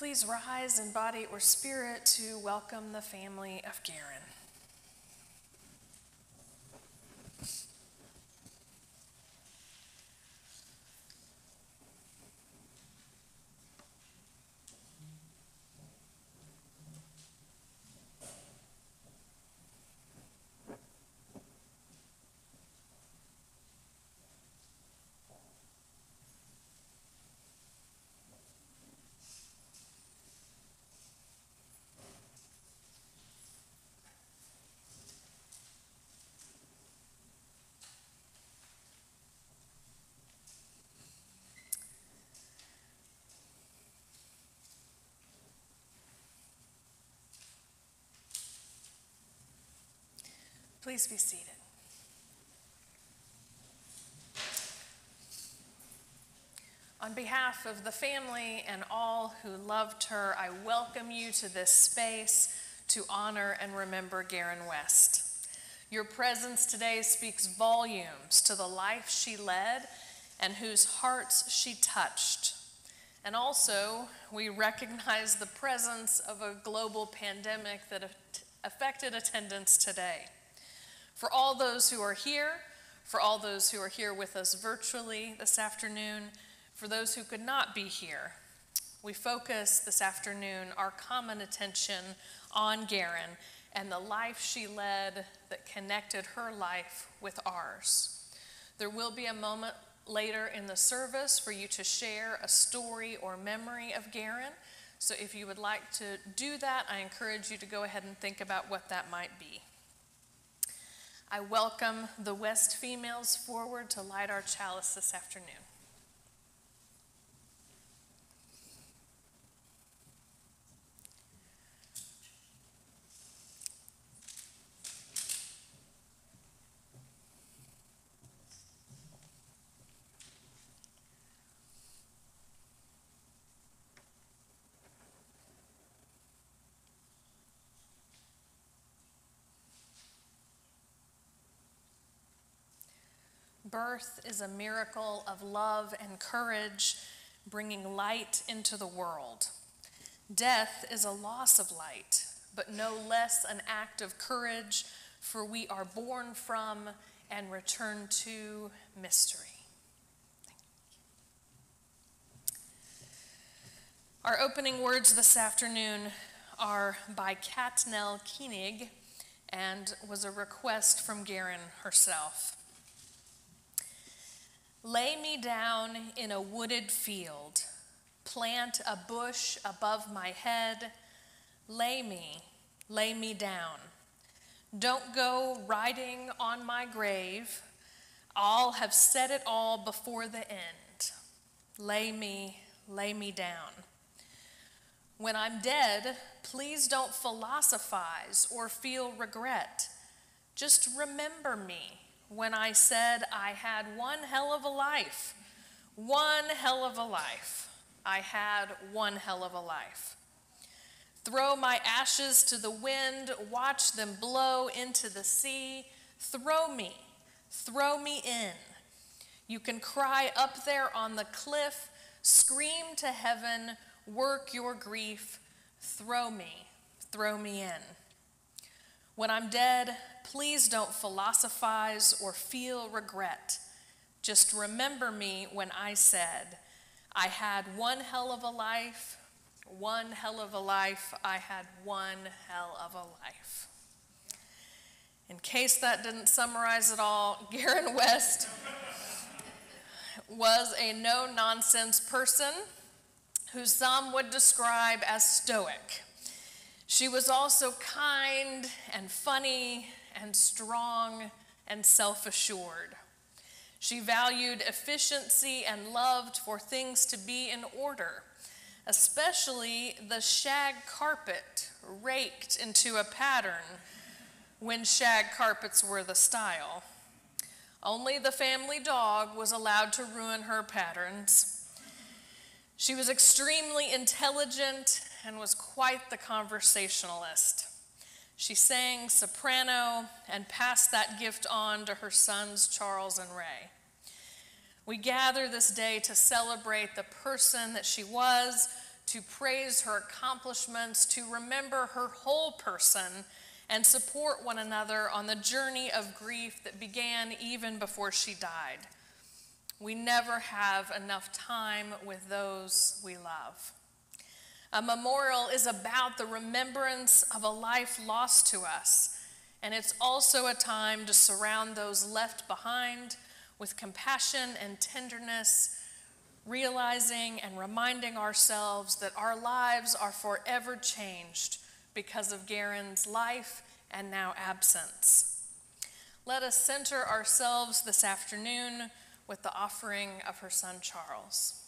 Please rise in body or spirit to welcome the family of Garron. Please be seated. On behalf of the family and all who loved her, I welcome you to this space to honor and remember Garron West. Your presence today speaks volumes to the life she led and whose hearts she touched. And also, we recognize the presence of a global pandemic that affected attendance today. For all those who are here, for all those who are here with us virtually this afternoon, for those who could not be here, we focus this afternoon our common attention on Garron and the life she led that connected her life with ours. There will be a moment later in the service for you to share a story or memory of Garron. So if you would like to do that, I encourage you to go ahead and think about what that might be. I welcome the West females forward to light our chalice this afternoon. Birth is a miracle of love and courage, bringing light into the world. Death is a loss of light, but no less an act of courage, for we are born from and return to mystery. Our opening words this afternoon are by Katnell Koenig and was a request from Garron herself. Lay me down in a wooded field, plant a bush above my head, lay me down. Don't go riding on my grave, I'll have said it all before the end. Lay me down. When I'm dead, please don't philosophize or feel regret. Just remember me when I said I had one hell of a life. One hell of a life. I had one hell of a life. Throw my ashes to the wind, watch them blow into the sea. Throw me in. You can cry up there on the cliff, scream to heaven, work your grief. Throw me in. When I'm dead, please don't philosophize or feel regret. Just remember me when I said, I had one hell of a life, one hell of a life, I had one hell of a life. In case that didn't summarize it all, Garron West was a no-nonsense person who some would describe as stoic. She was also kind and funny and strong and self-assured. She valued efficiency and loved for things to be in order, especially the shag carpet raked into a pattern when shag carpets were the style. Only the family dog was allowed to ruin her patterns. She was extremely intelligent and was quite the conversationalist. She sang soprano and passed that gift on to her sons, Charles and Ray. We gather this day to celebrate the person that she was, to praise her accomplishments, to remember her whole person, and support one another on the journey of grief that began even before she died. We never have enough time with those we love. A memorial is about the remembrance of a life lost to us, and it's also a time to surround those left behind with compassion and tenderness, realizing and reminding ourselves that our lives are forever changed because of Garron's life and now absence. Let us center ourselves this afternoon with the offering of her son Charles.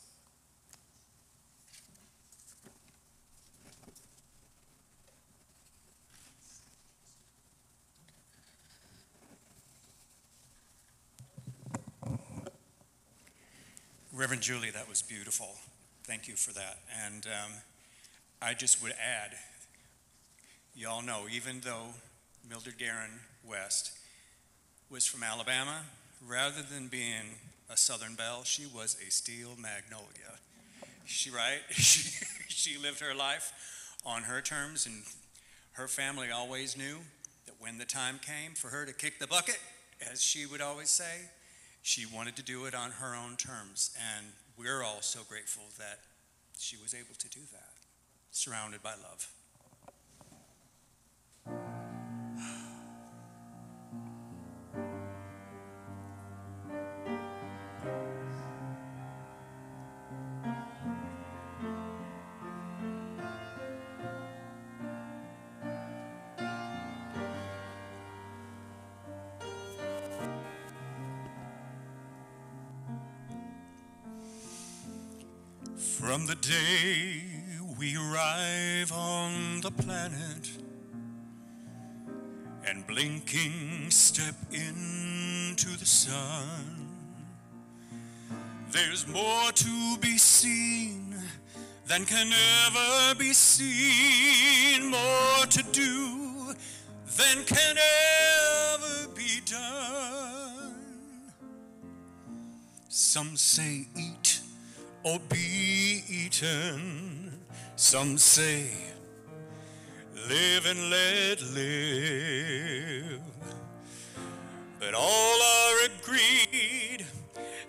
Reverend Julie, that was beautiful. Thank you for that. And I just would add, y'all know, even though Mildred Garron West was from Alabama, rather than being a Southern belle, she was a steel magnolia. She lived her life on her terms, and her family always knew that when the time came for her to kick the bucket, as she would always say, she wanted to do it on her own terms, and we're all so grateful that she was able to do that, surrounded by love. From the day we arrive on the planet and blinking step into the sun, there's more to be seen than can ever be seen, more to do than can ever be done. Some say eat or be eaten. Some say live and let live. But all are agreed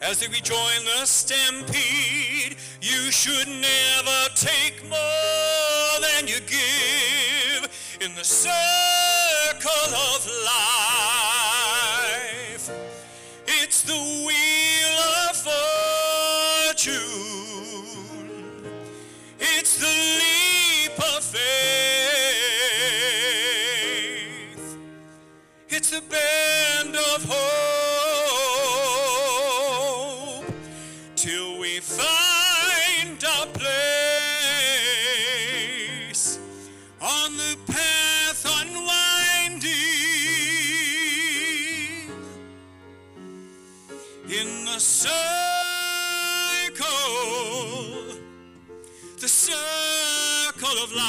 as they rejoin the stampede, you should never take more than you give in the circle of life. It's the wheel of fortune. It's the leap of faith. It's the bend of hope till we find our place on the path unwinding in the circle of life.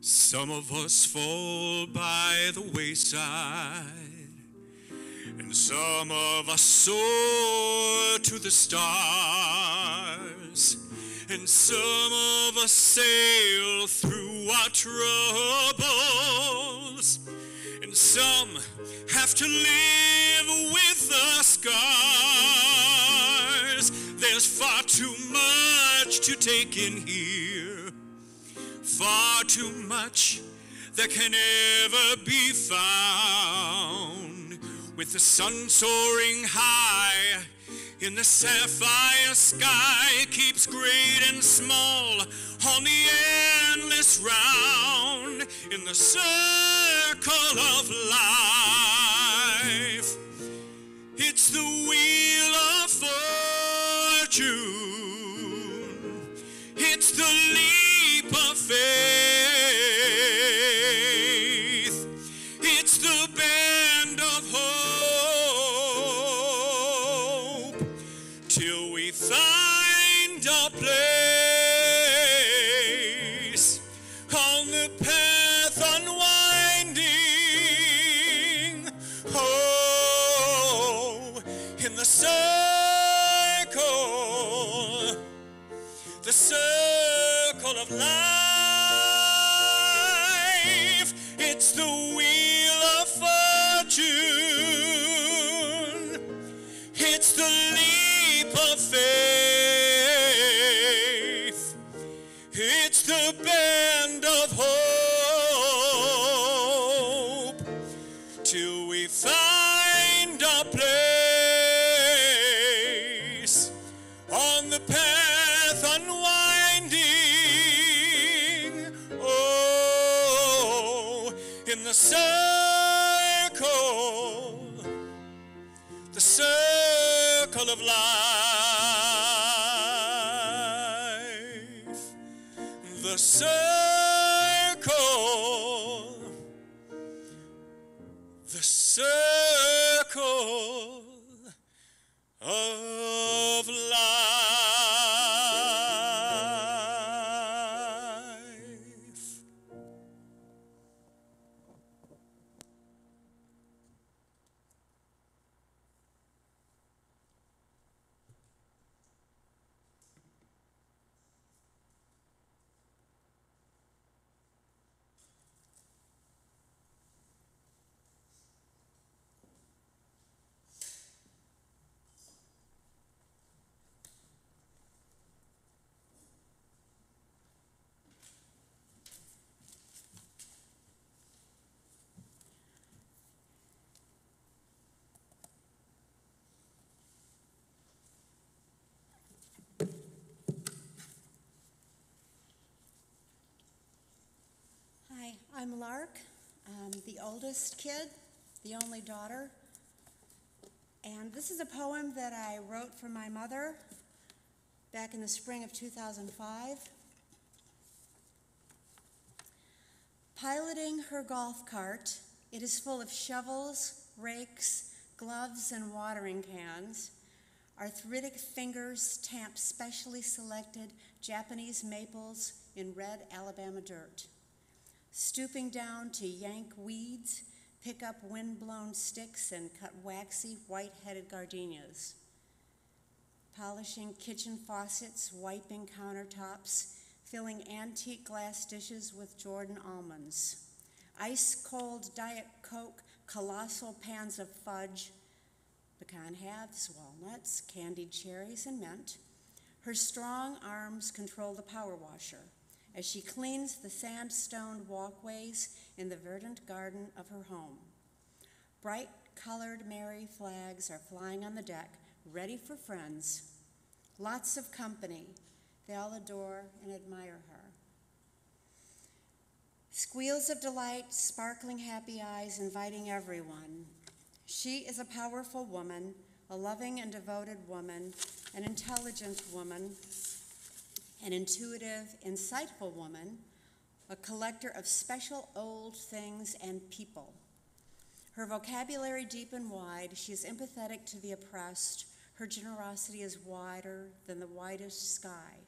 Some of us fall by the wayside, and some of us soar to the stars, and some of us sail through our troubles, and some have to live with the scars. There's far too much to take in here, far too much that can never be found. With the sun soaring high in the sapphire sky, keeps great and small on the endless round in the circle of life. It's the wheel of fortune. It's the leap of faith. It's the bend of hope till we find our place on the path unwinding in the circle of life, the circle of life. Hi, I'm Lark. I'm the oldest kid, the only daughter. And this is a poem that I wrote for my mother back in the spring of 2005. Piloting her golf cart, it is full of shovels, rakes, gloves, and watering cans. Arthritic fingers tamp specially selected Japanese maples in red Alabama dirt. Stooping down to yank weeds, pick up wind-blown sticks, and cut waxy, white-headed gardenias. Polishing kitchen faucets, wiping countertops, filling antique glass dishes with Jordan almonds. Ice-cold Diet Coke, colossal pans of fudge, pecan halves, walnuts, candied cherries, and mint. Her strong arms control the power washer as she cleans the sandstone walkways in the verdant garden of her home. Bright-colored Mary flags are flying on the deck, ready for friends. Lots of company. They all adore and admire her. Squeals of delight, sparkling happy eyes, inviting everyone. She is a powerful woman, a loving and devoted woman, an intelligent woman, an intuitive, insightful woman, a collector of special old things and people. Her vocabulary deep and wide, she is empathetic to the oppressed. Her generosity is wider than the widest sky.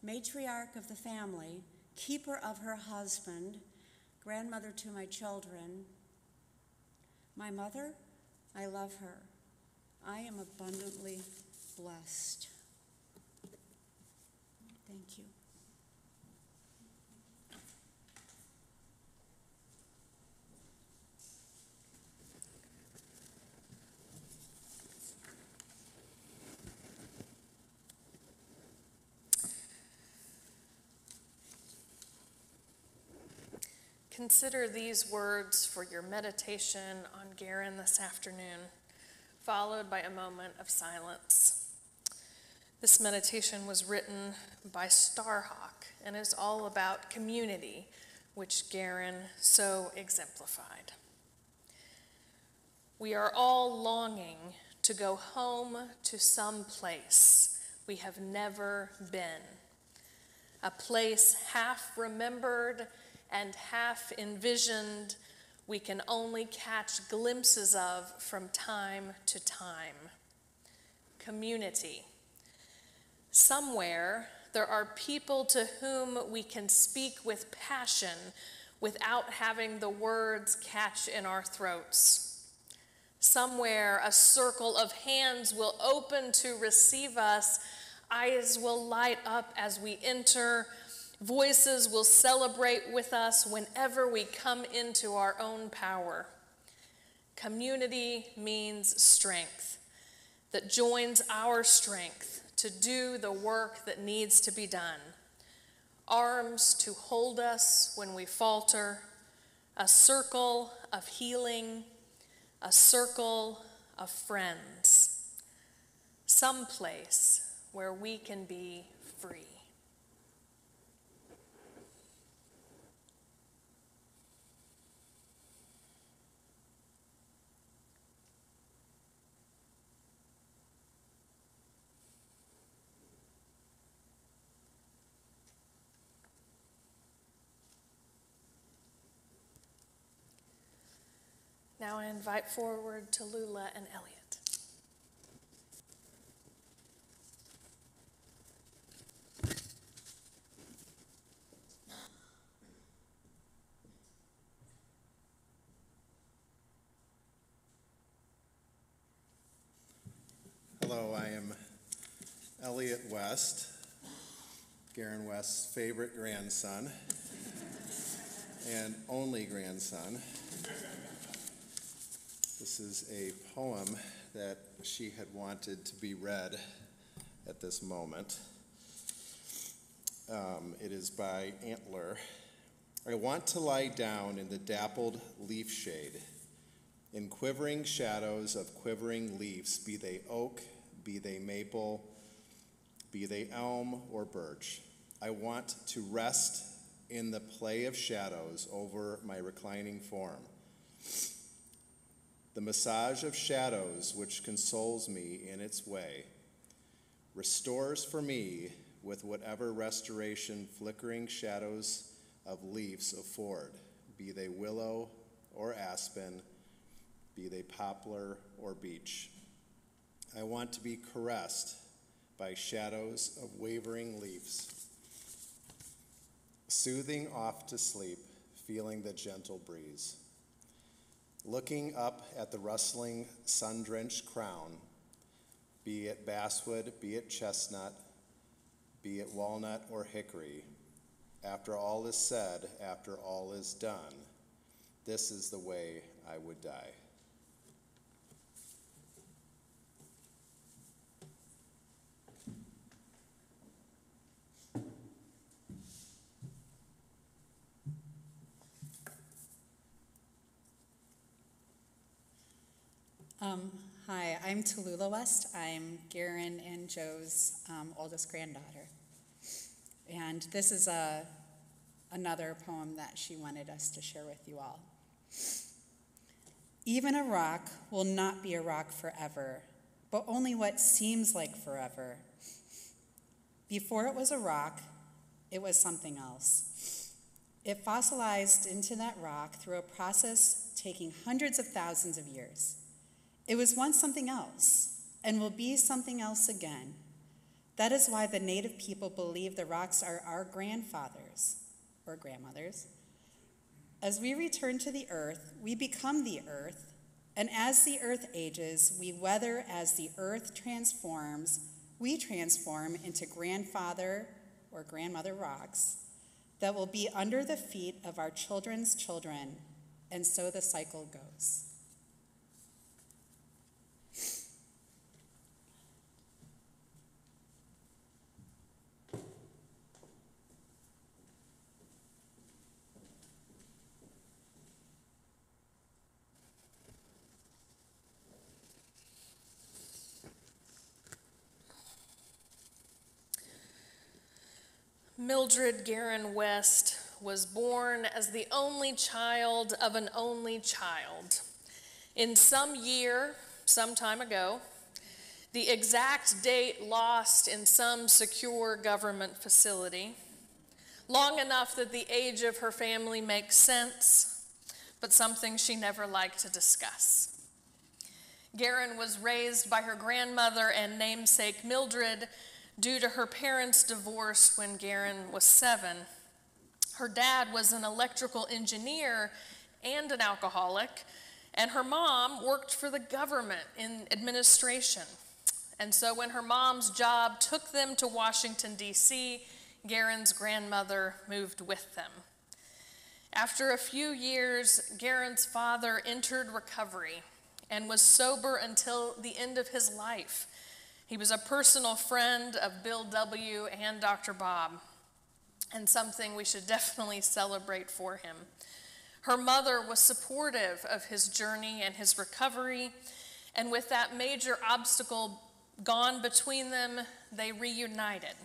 Matriarch of the family, keeper of her husband, grandmother to my children. My mother, I love her. I am abundantly blessed. Thank you. Consider these words for your meditation on Garron this afternoon, followed by a moment of silence. This meditation was written by Starhawk and is all about community, which Garron so exemplified. We are all longing to go home to some place we have never been, a place half remembered and half envisioned we can only catch glimpses of from time to time. Community. Somewhere there are people to whom we can speak with passion without having the words catch in our throats. Somewhere a circle of hands will open to receive us, eyes will light up as we enter, voices will celebrate with us whenever we come into our own power. Community means strength that joins our strength to do the work that needs to be done. Arms to hold us when we falter, a circle of healing, a circle of friends, someplace where we can be free. Now I invite forward Tallulah and Elliot. Hello, I am Elliot West, Garron West's favorite grandson and only grandson. This is a poem that she had wanted to be read at this moment. It is by Antler. I want to lie down in the dappled leaf shade, in quivering shadows of quivering leaves, be they oak, be they maple, be they elm or birch. I want to rest in the play of shadows over my reclining form. The massage of shadows which consoles me in its way, restores for me with whatever restoration flickering shadows of leaves afford, be they willow or aspen, be they poplar or beech. I want to be caressed by shadows of wavering leaves, soothing off to sleep, feeling the gentle breeze. Looking up at the rustling sun-drenched crown, be it basswood, be it chestnut, be it walnut or hickory, after all is said, after all is done, this is the way I would die. Hi, I'm Tallulah West. I'm Garron and Joe's oldest granddaughter. And this is another poem that she wanted us to share with you all. Even a rock will not be a rock forever, but only what seems like forever. Before it was a rock, it was something else. It fossilized into that rock through a process taking hundreds of thousands of years. It was once something else, and will be something else again. That is why the native people believe the rocks are our grandfathers or grandmothers. As we return to the earth, we become the earth, and as the earth ages, we weather as the earth transforms, we transform into grandfather or grandmother rocks that will be under the feet of our children's children, and so the cycle goes. Mildred Garron West was born as the only child of an only child. In some year, some time ago, the exact date lost in some secure government facility, long enough that the age of her family makes sense, but something she never liked to discuss. Garron was raised by her grandmother and namesake Mildred due to her parents' divorce when Garron was 7. Her dad was an electrical engineer and an alcoholic, and her mom worked for the government in administration. And so when her mom's job took them to Washington, D.C., Garron's grandmother moved with them. After a few years, Garron's father entered recovery and was sober until the end of his life. He was a personal friend of Bill W. and Dr. Bob, and something we should definitely celebrate for him. Her mother was supportive of his journey and his recovery, and with that major obstacle gone between them, they reunited.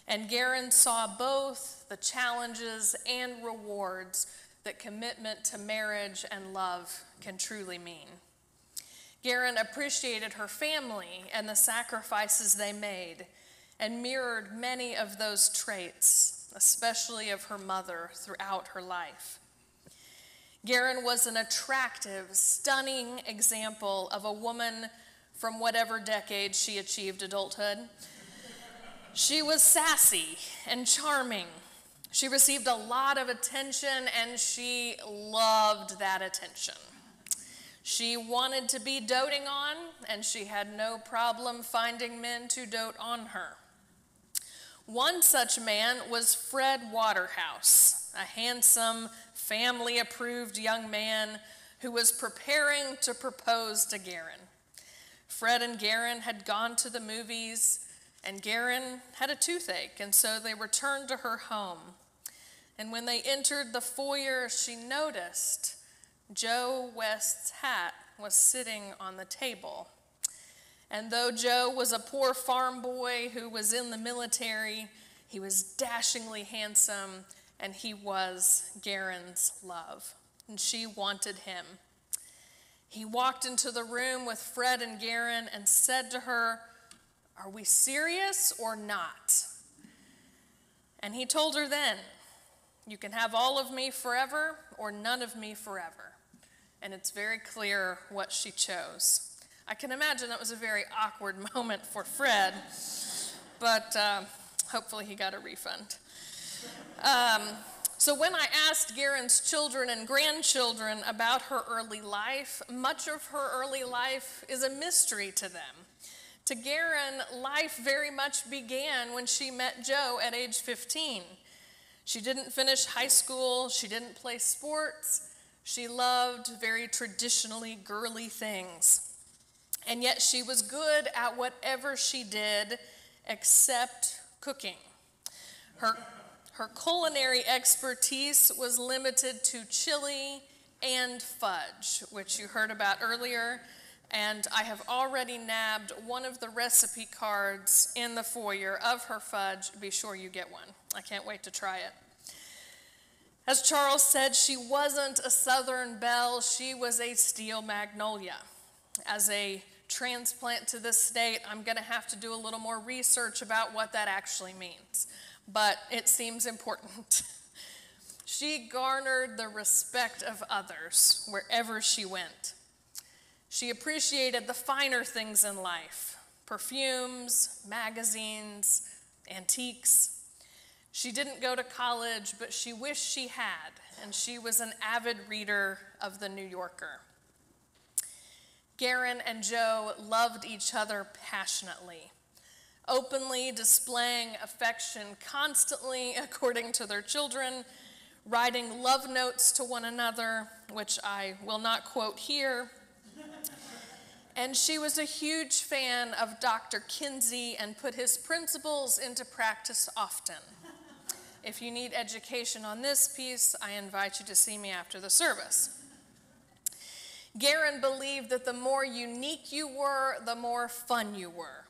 And Garron saw both the challenges and rewards that commitment to marriage and love can truly mean. Garron appreciated her family and the sacrifices they made and mirrored many of those traits, especially of her mother, throughout her life. Garron was an attractive, stunning example of a woman from whatever decade she achieved adulthood. She was sassy and charming. She received a lot of attention, and she loved that attention. She wanted to be doting on, and she had no problem finding men to dote on her. One such man was Fred Waterhouse, a handsome, family-approved young man who was preparing to propose to Garron. Fred and Garron had gone to the movies, and Garron had a toothache, and so they returned to her home. And when they entered the foyer, she noticed Joe West's hat was sitting on the table. And though Joe was a poor farm boy who was in the military, he was dashingly handsome, and he was Garron's love, and she wanted him. He walked into the room with Fred and Garron and said to her, "Are we serious or not?" And he told her then, "You can have all of me forever or none of me forever." And it's very clear what she chose. I can imagine that was a very awkward moment for Fred, but hopefully he got a refund. So when I asked Garron's children and grandchildren about her early life, much of her early life is a mystery to them. To Garron, life very much began when she met Joe at age 15. She didn't finish high school, she didn't play sports, she loved very traditionally girly things. And yet she was good at whatever she did except cooking. Her culinary expertise was limited to chili and fudge, which you heard about earlier, and I have already nabbed one of the recipe cards in the foyer of her fudge. Be sure you get one. I can't wait to try it. As Charles said, she wasn't a Southern belle, she was a steel magnolia. As a transplant to this state, I'm going to have to do a little more research about what that actually means, but it seems important. She garnered the respect of others wherever she went. She appreciated the finer things in life: perfumes, magazines, antiques. She didn't go to college, but she wished she had, and she was an avid reader of The New Yorker. Garron and Joe loved each other passionately, openly displaying affection constantly, according to their children, writing love notes to one another, which I will not quote here. And she was a huge fan of Dr. Kinsey and put his principles into practice often. If you need education on this piece, I invite you to see me after the service. Garron believed that the more unique you were, the more fun you were.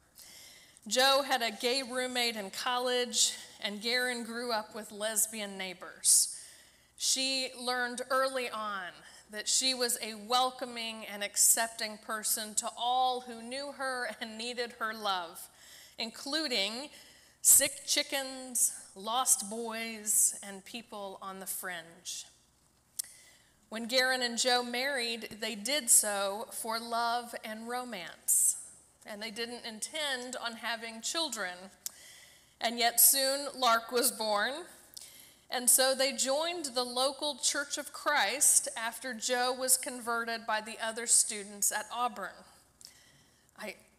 Joe had a gay roommate in college, and Garron grew up with lesbian neighbors. She learned early on that she was a welcoming and accepting person to all who knew her and needed her love, including sick chickens, lost boys, and people on the fringe. When Garron and Joe married, they did so for love and romance, and they didn't intend on having children. And yet soon Lark was born, and so they joined the local Church of Christ after Joe was converted by the other students at Auburn.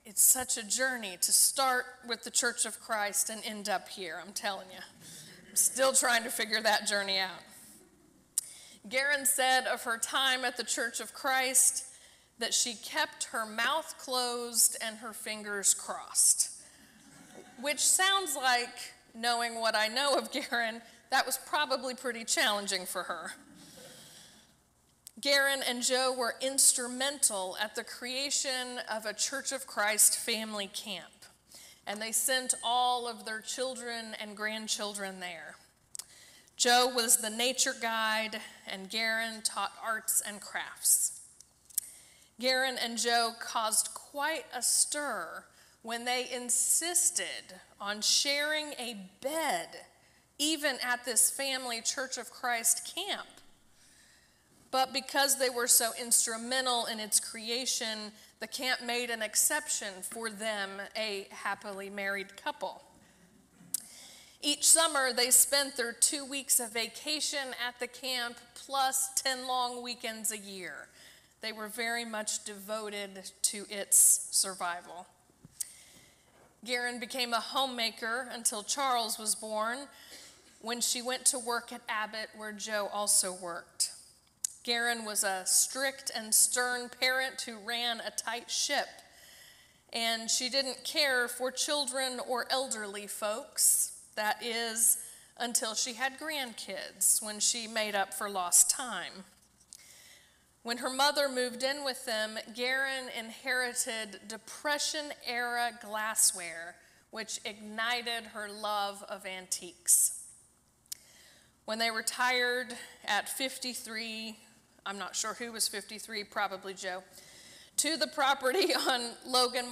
It's such a journey to start with the Church of Christ and end up here, I'm telling you. I'm still trying to figure that journey out. Garron said of her time at the Church of Christ that she kept her mouth closed and her fingers crossed, which sounds like, knowing what I know of Garron, that was probably pretty challenging for her. Garron and Joe were instrumental at the creation of a Church of Christ family camp, and they sent all of their children and grandchildren there. Joe was the nature guide, and Garron taught arts and crafts. Garron and Joe caused quite a stir when they insisted on sharing a bed, even at this family Church of Christ camp. But because they were so instrumental in its creation, the camp made an exception for them, a happily married couple. Each summer, they spent their 2 weeks of vacation at the camp, plus 10 long weekends a year. They were very much devoted to its survival. Garron became a homemaker until Charles was born, when she went to work at Abbott, where Joe also worked. Garron was a strict and stern parent who ran a tight ship, and she didn't care for children or elderly folks. That is, until she had grandkids, when she made up for lost time. When her mother moved in with them, Garron inherited Depression-era glassware, which ignited her love of antiques. When they retired at 53, I'm not sure who was 53, probably Joe, to the property on Logan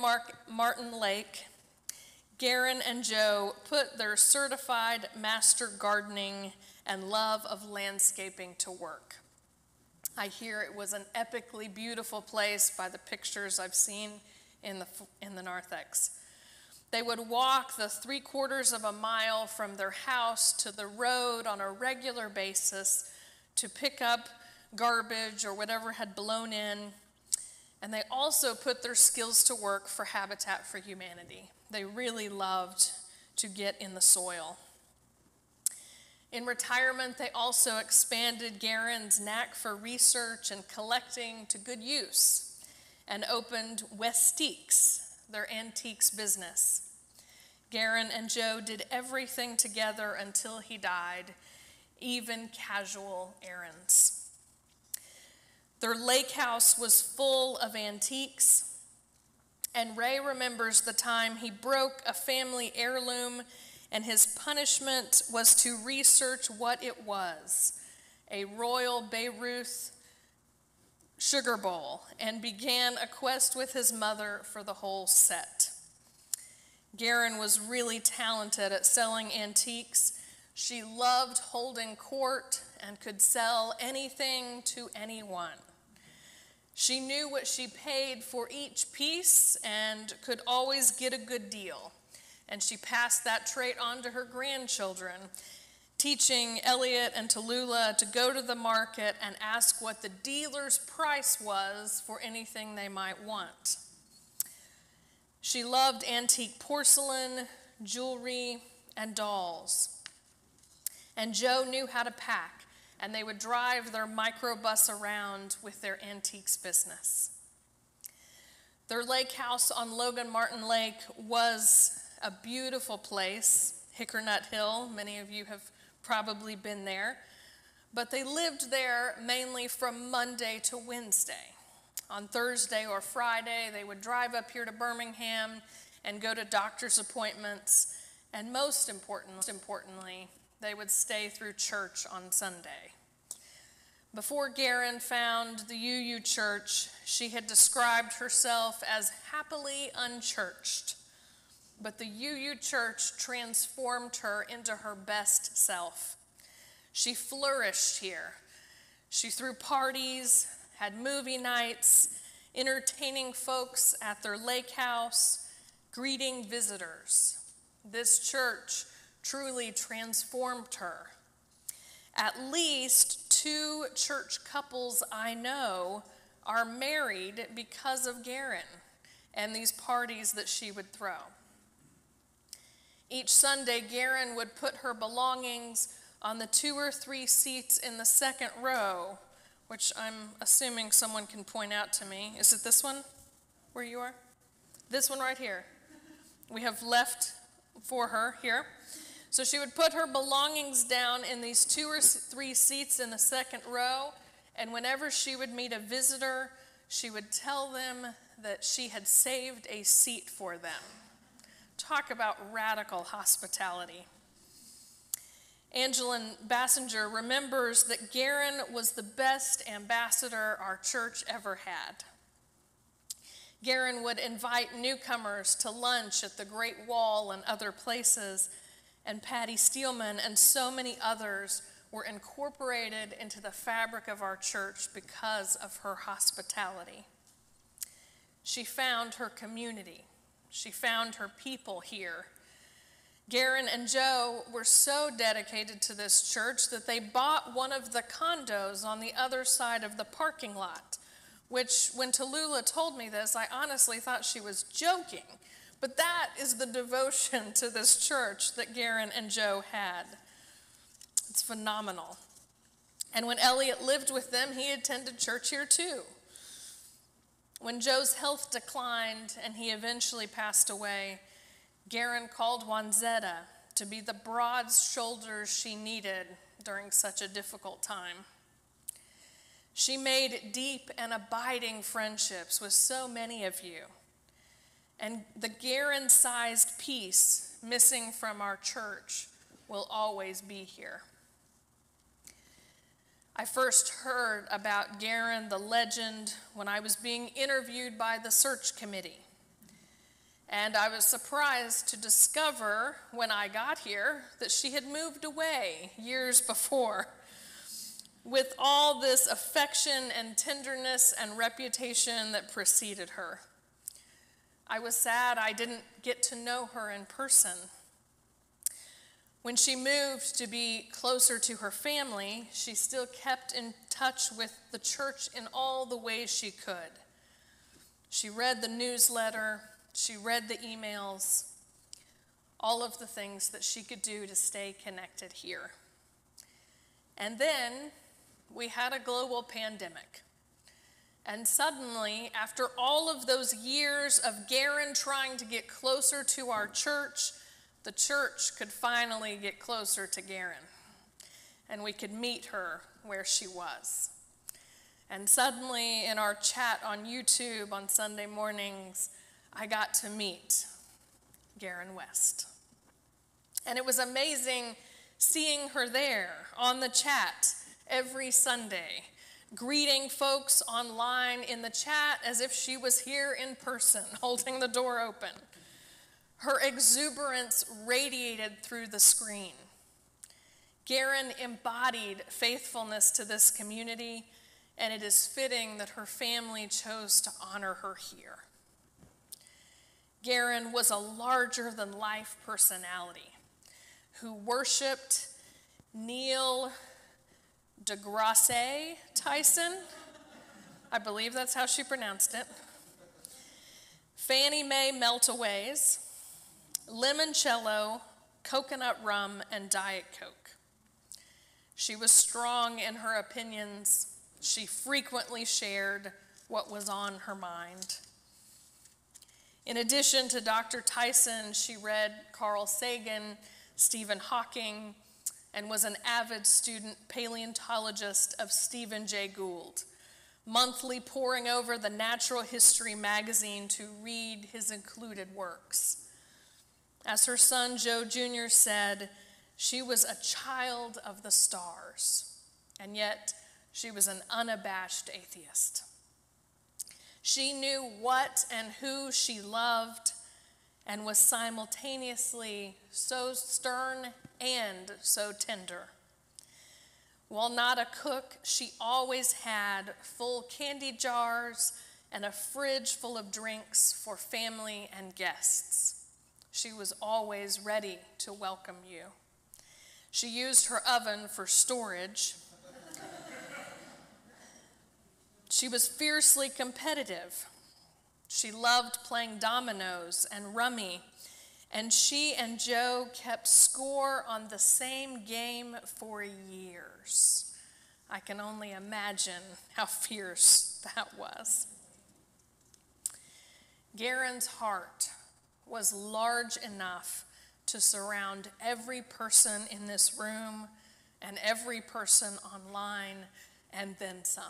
Martin Lake, Garron and Joe put their certified master gardening and love of landscaping to work. I hear it was an epically beautiful place by the pictures I've seen in the narthex. They would walk the 3/4 of a mile from their house to the road on a regular basis to pick up garbage or whatever had blown in. And they also put their skills to work for Habitat for Humanity. They really loved to get in the soil. In retirement, they also expanded Garron's knack for research and collecting to good use and opened Westiques, their antiques business. Garron and Joe did everything together until he died, even casual errands. Their lake house was full of antiques, and Ray remembers the time he broke a family heirloom, and his punishment was to research what it was, a Royal Bayreuth sugar bowl, and began a quest with his mother for the whole set. Garron was really talented at selling antiques. She loved holding court and could sell anything to anyone. She knew what she paid for each piece and could always get a good deal. And she passed that trait on to her grandchildren, teaching Elliot and Tallulah to go to the market and ask what the dealer's price was for anything they might want. She loved antique porcelain, jewelry, and dolls. And Joe knew how to pack, and they would drive their microbus around with their antiques business. Their lake house on Logan Martin Lake was a beautiful place, Hickernut Hill. Many of you have probably been there. But they lived there mainly from Monday to Wednesday. On Thursday or Friday, they would drive up here to Birmingham and go to doctor's appointments. And most importantly, they would stay through church on Sunday. Before Garron found the UU Church, she had described herself as happily unchurched. But the UU Church transformed her into her best self. She flourished here. She threw parties, had movie nights, entertaining folks at their lake house, greeting visitors. This church truly transformed her. At least 2 church couples I know are married because of Garron and these parties that she would throw. Each Sunday, Garron would put her belongings on the 2 or 3 seats in the second row, which I'm assuming someone can point out to me. Is it this one where you are? This one right here. We have left for her here. So she would put her belongings down in these 2 or 3 seats in the second row, and whenever she would meet a visitor, she would tell them that she had saved a seat for them. Talk about radical hospitality. Angeline Bassinger remembers that Garron was the best ambassador our church ever had. Garron would invite newcomers to lunch at the Great Wall and other places, and Patty Steelman and so many others were incorporated into the fabric of our church because of her hospitality. She found her community. She found her people here. Garron and Joe were so dedicated to this church that they bought one of the condos on the other side of the parking lot, which, when Tallulah told me this, I honestly thought she was joking. But that is the devotion to this church that Garron and Joe had. It's phenomenal. And when Elliot lived with them, he attended church here too. When Joe's health declined and he eventually passed away, Garron called Wanzetta to be the broad shoulders she needed during such a difficult time. She made deep and abiding friendships with so many of you. And the Garron-sized piece missing from our church will always be here. I first heard about Garron, the legend, when I was being interviewed by the search committee. And I was surprised to discover when I got here that she had moved away years before. With all this affection and tenderness and reputation that preceded her. I was sad I didn't get to know her in person. When she moved to be closer to her family, she still kept in touch with the church in all the ways she could. She read the newsletter, she read the emails, all of the things that she could do to stay connected here. And then we had a global pandemic. And suddenly, after all of those years of Garron trying to get closer to our church, the church could finally get closer to Garron. And we could meet her where she was. And suddenly, in our chat on YouTube on Sunday mornings, I got to meet Garron West. And it was amazing seeing her there on the chat every Sunday, greeting folks online in the chat as if she was here in person, holding the door open. Her exuberance radiated through the screen. Garron embodied faithfulness to this community, and it is fitting that her family chose to honor her here. Garron was a larger-than-life personality who worshiped Neil deGrasse Tyson. I believe that's how she pronounced it. Fannie Mae Meltaways, limoncello, coconut rum, and Diet Coke. She was strong in her opinions. She frequently shared what was on her mind. In addition to Dr. Tyson, she read Carl Sagan, Stephen Hawking, and was an avid student paleontologist of Stephen Jay Gould, monthly poring over the Natural History magazine to read his included works. As her son Joe Jr. said, she was a child of the stars, and yet she was an unabashed atheist. She knew what and who she loved and was simultaneously so stern and so tender. While not a cook, she always had full candy jars and a fridge full of drinks for family and guests. She was always ready to welcome you. She used her oven for storage. She was fiercely competitive. She loved playing dominoes and rummy, and she and Joe kept score on the same game for years. I can only imagine how fierce that was. Garron's heart was large enough to surround every person in this room and every person online, and then some.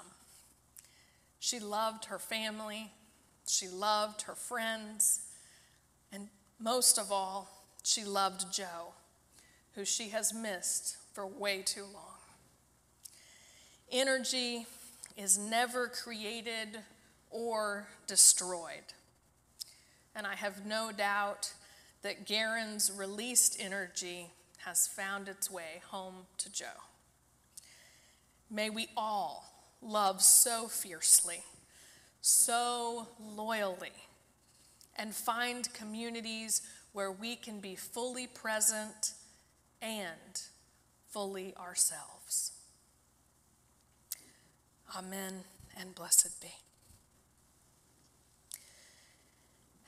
She loved her family, she loved her friends, and most of all, she loved Joe, who she has missed for way too long. Energy is never created or destroyed. And I have no doubt that Garron's released energy has found its way home to Joe. May we all love so fiercely, so loyally, and find communities where we can be fully present and fully ourselves. Amen and blessed be.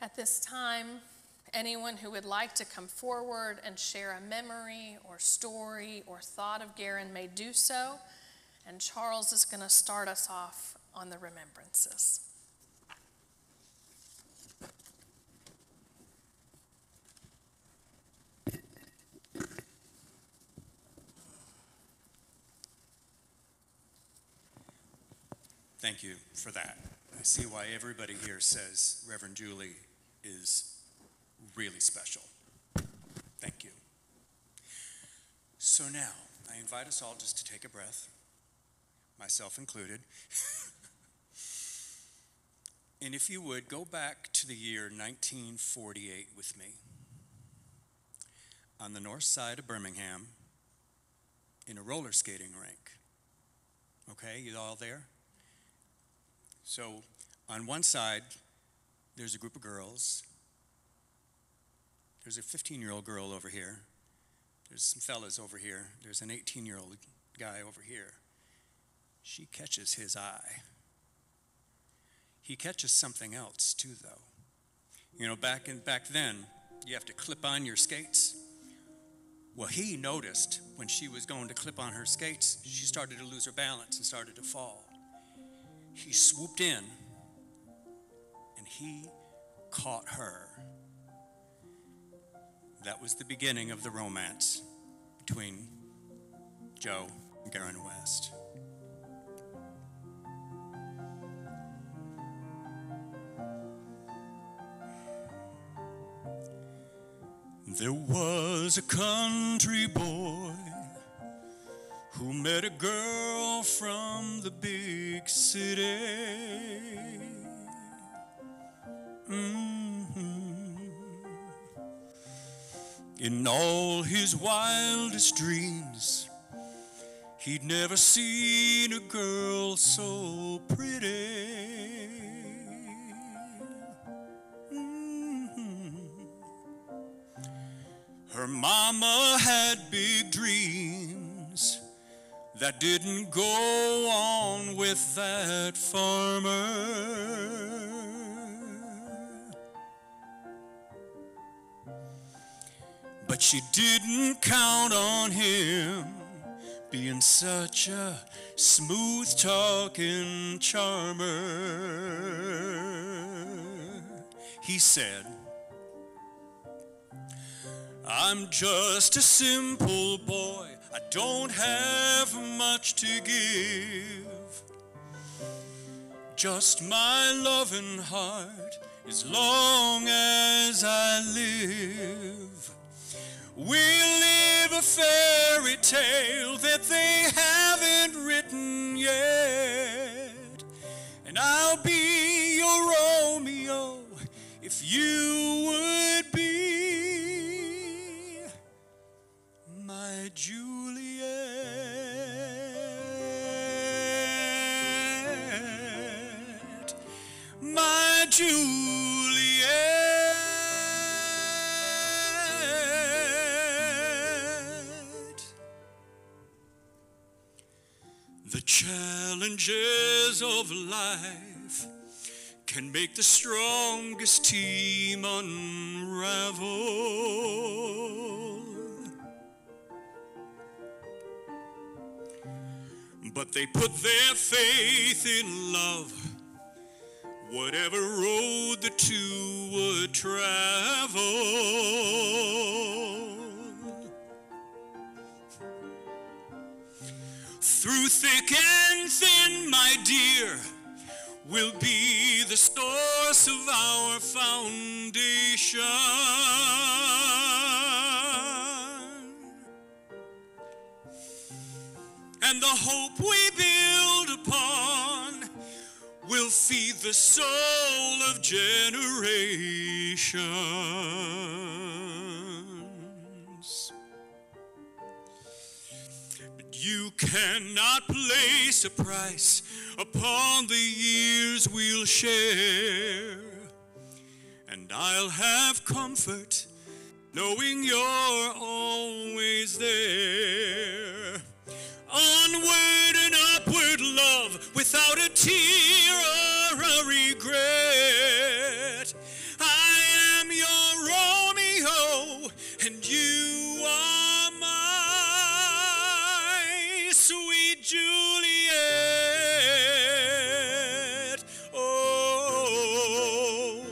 At this time, anyone who would like to come forward and share a memory or story or thought of Garron may do so, and Charles is going to start us off on the remembrances. Thank you for that. I see why everybody here says Reverend Julie is really special. Thank you. So now, I invite us all just to take a breath, myself included. And if you would, go back to the year 1948 with me. On the north side of Birmingham, in a roller skating rink. Okay, you all there? So on one side, there's a group of girls. There's a 15-year-old girl over here. There's some fellas over here. There's an 18-year-old guy over here. She catches his eye. He catches something else too, though. You know, back then, you have to clip on your skates. Well, he noticed when she was going to clip on her skates, she started to lose her balance and started to fall. He swooped in and he caught her. That was the beginning of the romance between Joe and Garron West. There was a country boy who met a girl from the big city. In all his wildest dreams, he'd never seen a girl so pretty. Her mama had big dreams that didn't go on with that farmer. But she didn't count on him being such a smooth-talking charmer. He said, "I'm just a simple boy. I don't have much to give. Just my loving heart as long as I live. We'll live a fairy tale that they haven't written yet. And I'll be your Romeo if you would be my Juliet, my Juliet." The challenges of life can make the strongest team unravel. But they put their faith in love, whatever road the two would travel. Through thick and thin, my dear, will be the source of our foundation. And the hope we build upon will feed the soul of generations. But You cannot place a price upon the years we'll share. And I'll have comfort knowing you're always there. Onward and upward, love, without a tear or a regret. I am your Romeo, and you are my sweet Juliet. Oh,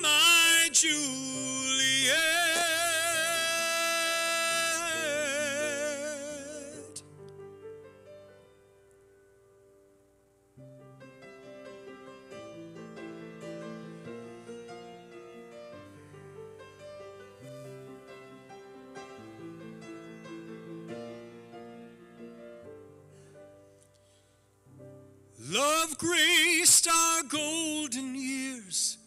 my Juliet. Love graced our golden years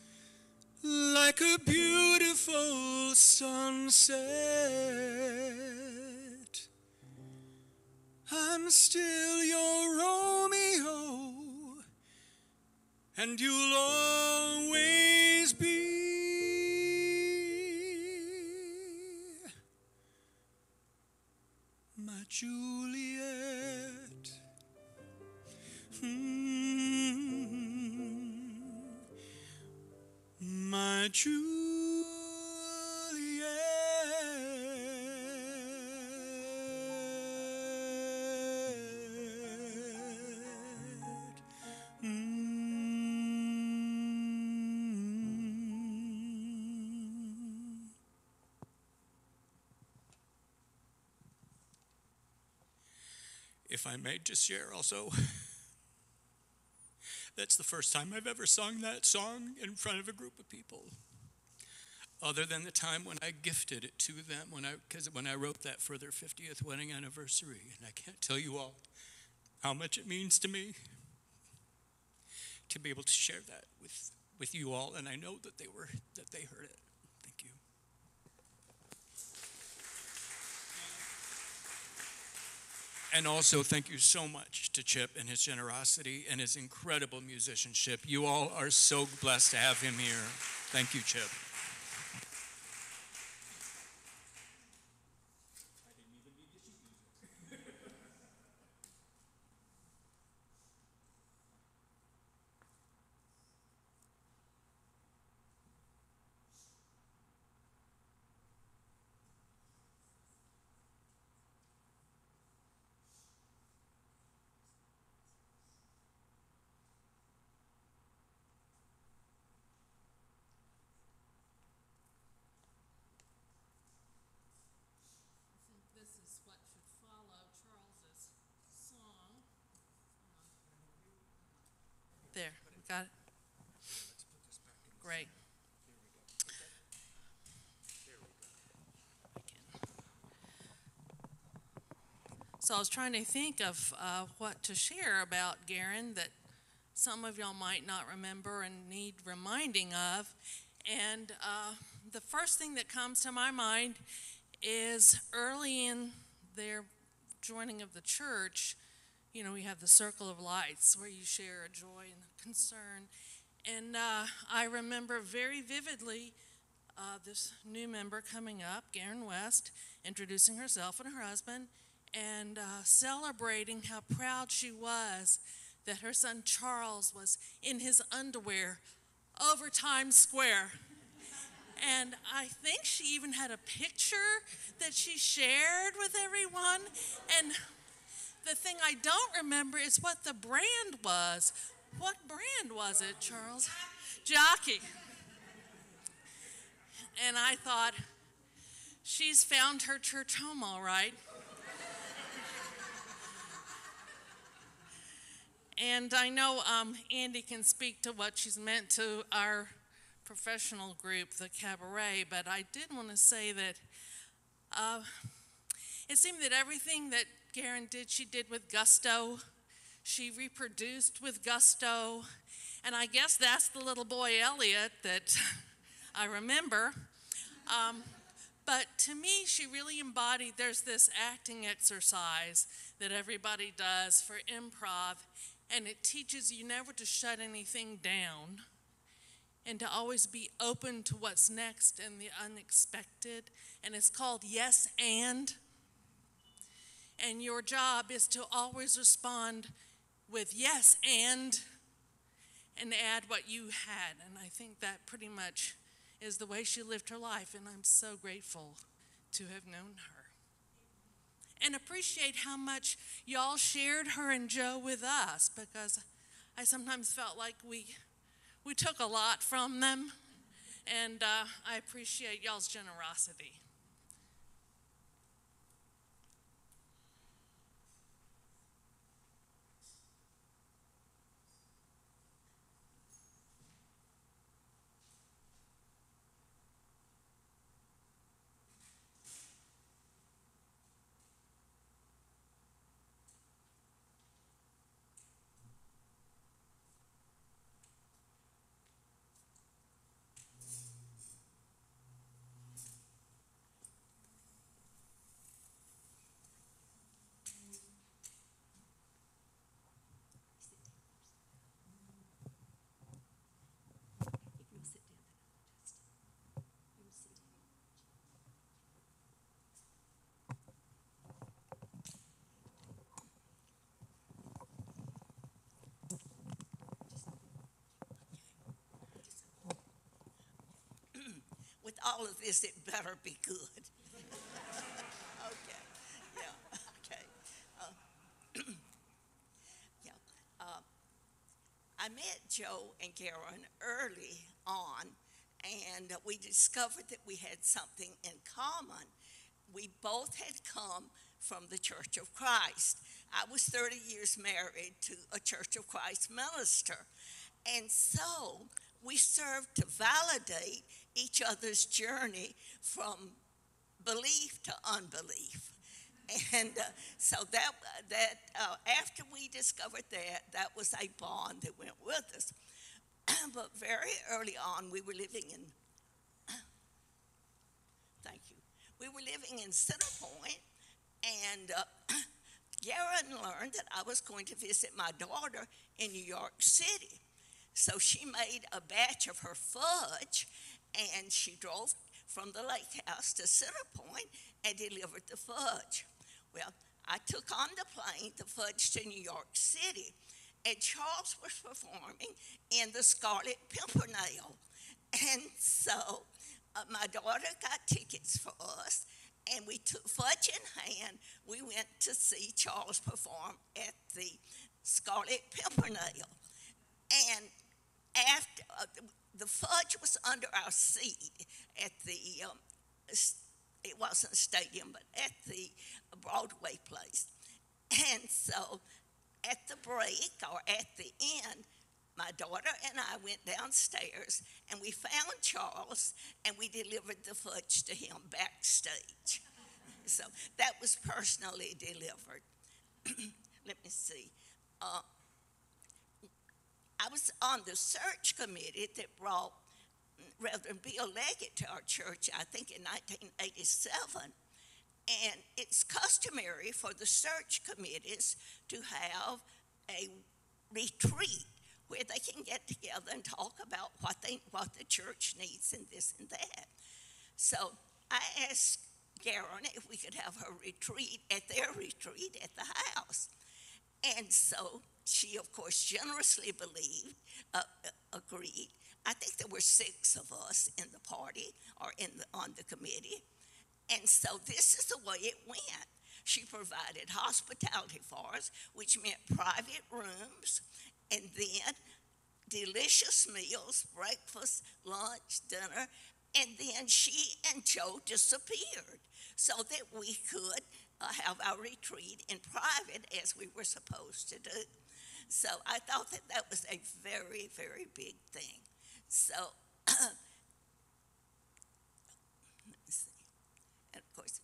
like a beautiful sunset. I'm still your Romeo, and you'll always be my Juliet. My Juliet. If I may just share also, that's the first time I've ever sung that song in front of a group of people, other than the time when I gifted it to them, when I wrote that for their 50th wedding anniversary. And I can't tell you all how much it means to me to be able to share that with you all, and I know that they heard it. Thank you. And also, thank you so much to Chip and his generosity and his incredible musicianship. You all are so blessed to have him here. Thank you, Chip. This is what should follow Charles's song. There, we got it. Great. So I was trying to think of what to share about Garron that some of y'all might not remember and need reminding of. And the first thing that comes to my mind is early in their joining of the church, you know, we have the circle of lights where you share a joy and a concern. And I remember very vividly this new member coming up, Garron West, introducing herself and her husband, and celebrating how proud she was that her son Charles was in his underwear over Times Square. And I think she even had a picture that she shared with everyone. And the thing I don't remember is what the brand was. What brand was it, Charles? Jockey. And I thought, she's found her church home all right. And I know Andy can speak to what she's meant to our professional group, the Cabaret, but I did want to say that it seemed that everything that Garron did, she did with gusto. She reproduced with gusto. And I guess that's the little boy Elliot that I remember. But to me, she really embodied, there's this acting exercise that everybody does for improv, and it teaches you never to shut anything down and to always be open to what's next and the unexpected. And it's called yes and. And your job is to always respond with yes and add what you had. And I think that pretty much is the way she lived her life, and I'm so grateful to have known her. And appreciate how much y'all shared her and Joe with us, because I sometimes felt like we took a lot from them, and I appreciate y'all's generosity. With all of this, it better be good. Okay, yeah, okay. Yeah, I met Joe and Garron early on, and we discovered that we had something in common. We both had come from the Church of Christ. I was 30 years married to a Church of Christ minister, and so we served to validate each other's journey from belief to unbelief. And so that after we discovered that was a bond that went with us. But very early on, we were living in, thank you, we were living in Centerpoint, and Garron learned that I was going to visit my daughter in New York City. So she made a batch of her fudge, and she drove from the lake house to Centerpoint and delivered the fudge. Well, I took on the plane, the fudge, to New York City, and Charles was performing in the Scarlet Pimpernel. And so my daughter got tickets for us, and we took fudge in hand. We went to see Charles perform at the Scarlet Pimpernel. And after the fudge was under our seat at the, it wasn't a stadium, but at the Broadway place. And so at the break, or at the end, my daughter and I went downstairs, and we found Charles, and we delivered the fudge to him backstage. So that was personally delivered. Let me see. I was on the search committee that brought Reverend Bill Leggett to our church, I think in 1987. And it's customary for the search committees to have a retreat where they can get together and talk about what the church needs and this and that. So I asked Garron if we could have her retreat at their retreat at the house. And so she, of course, generously agreed. I think there were 6 of us in the party or on the committee. And so this is the way it went. She provided hospitality for us, which meant private rooms, and then delicious meals, breakfast, lunch, dinner, and then she and Joe disappeared so that we could have our retreat in private as we were supposed to do. So I thought that was a very, very big thing. So, let me see. And of course,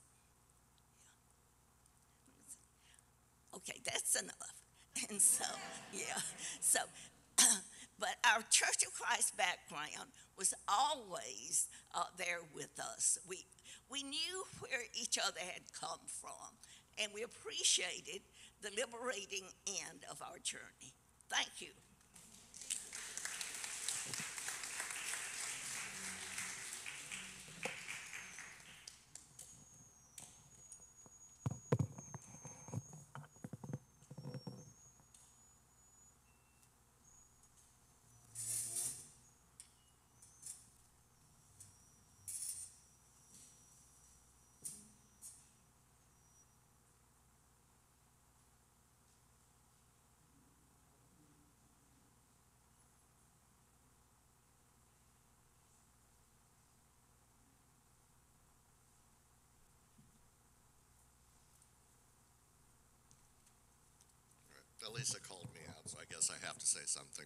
yeah. Okay, that's enough. And so, yeah. So, but our Church of Christ background was always there with us. We knew where each other had come from, and we appreciated the liberating end of our journey. Thank you. Elisa called me out, so I guess I have to say something.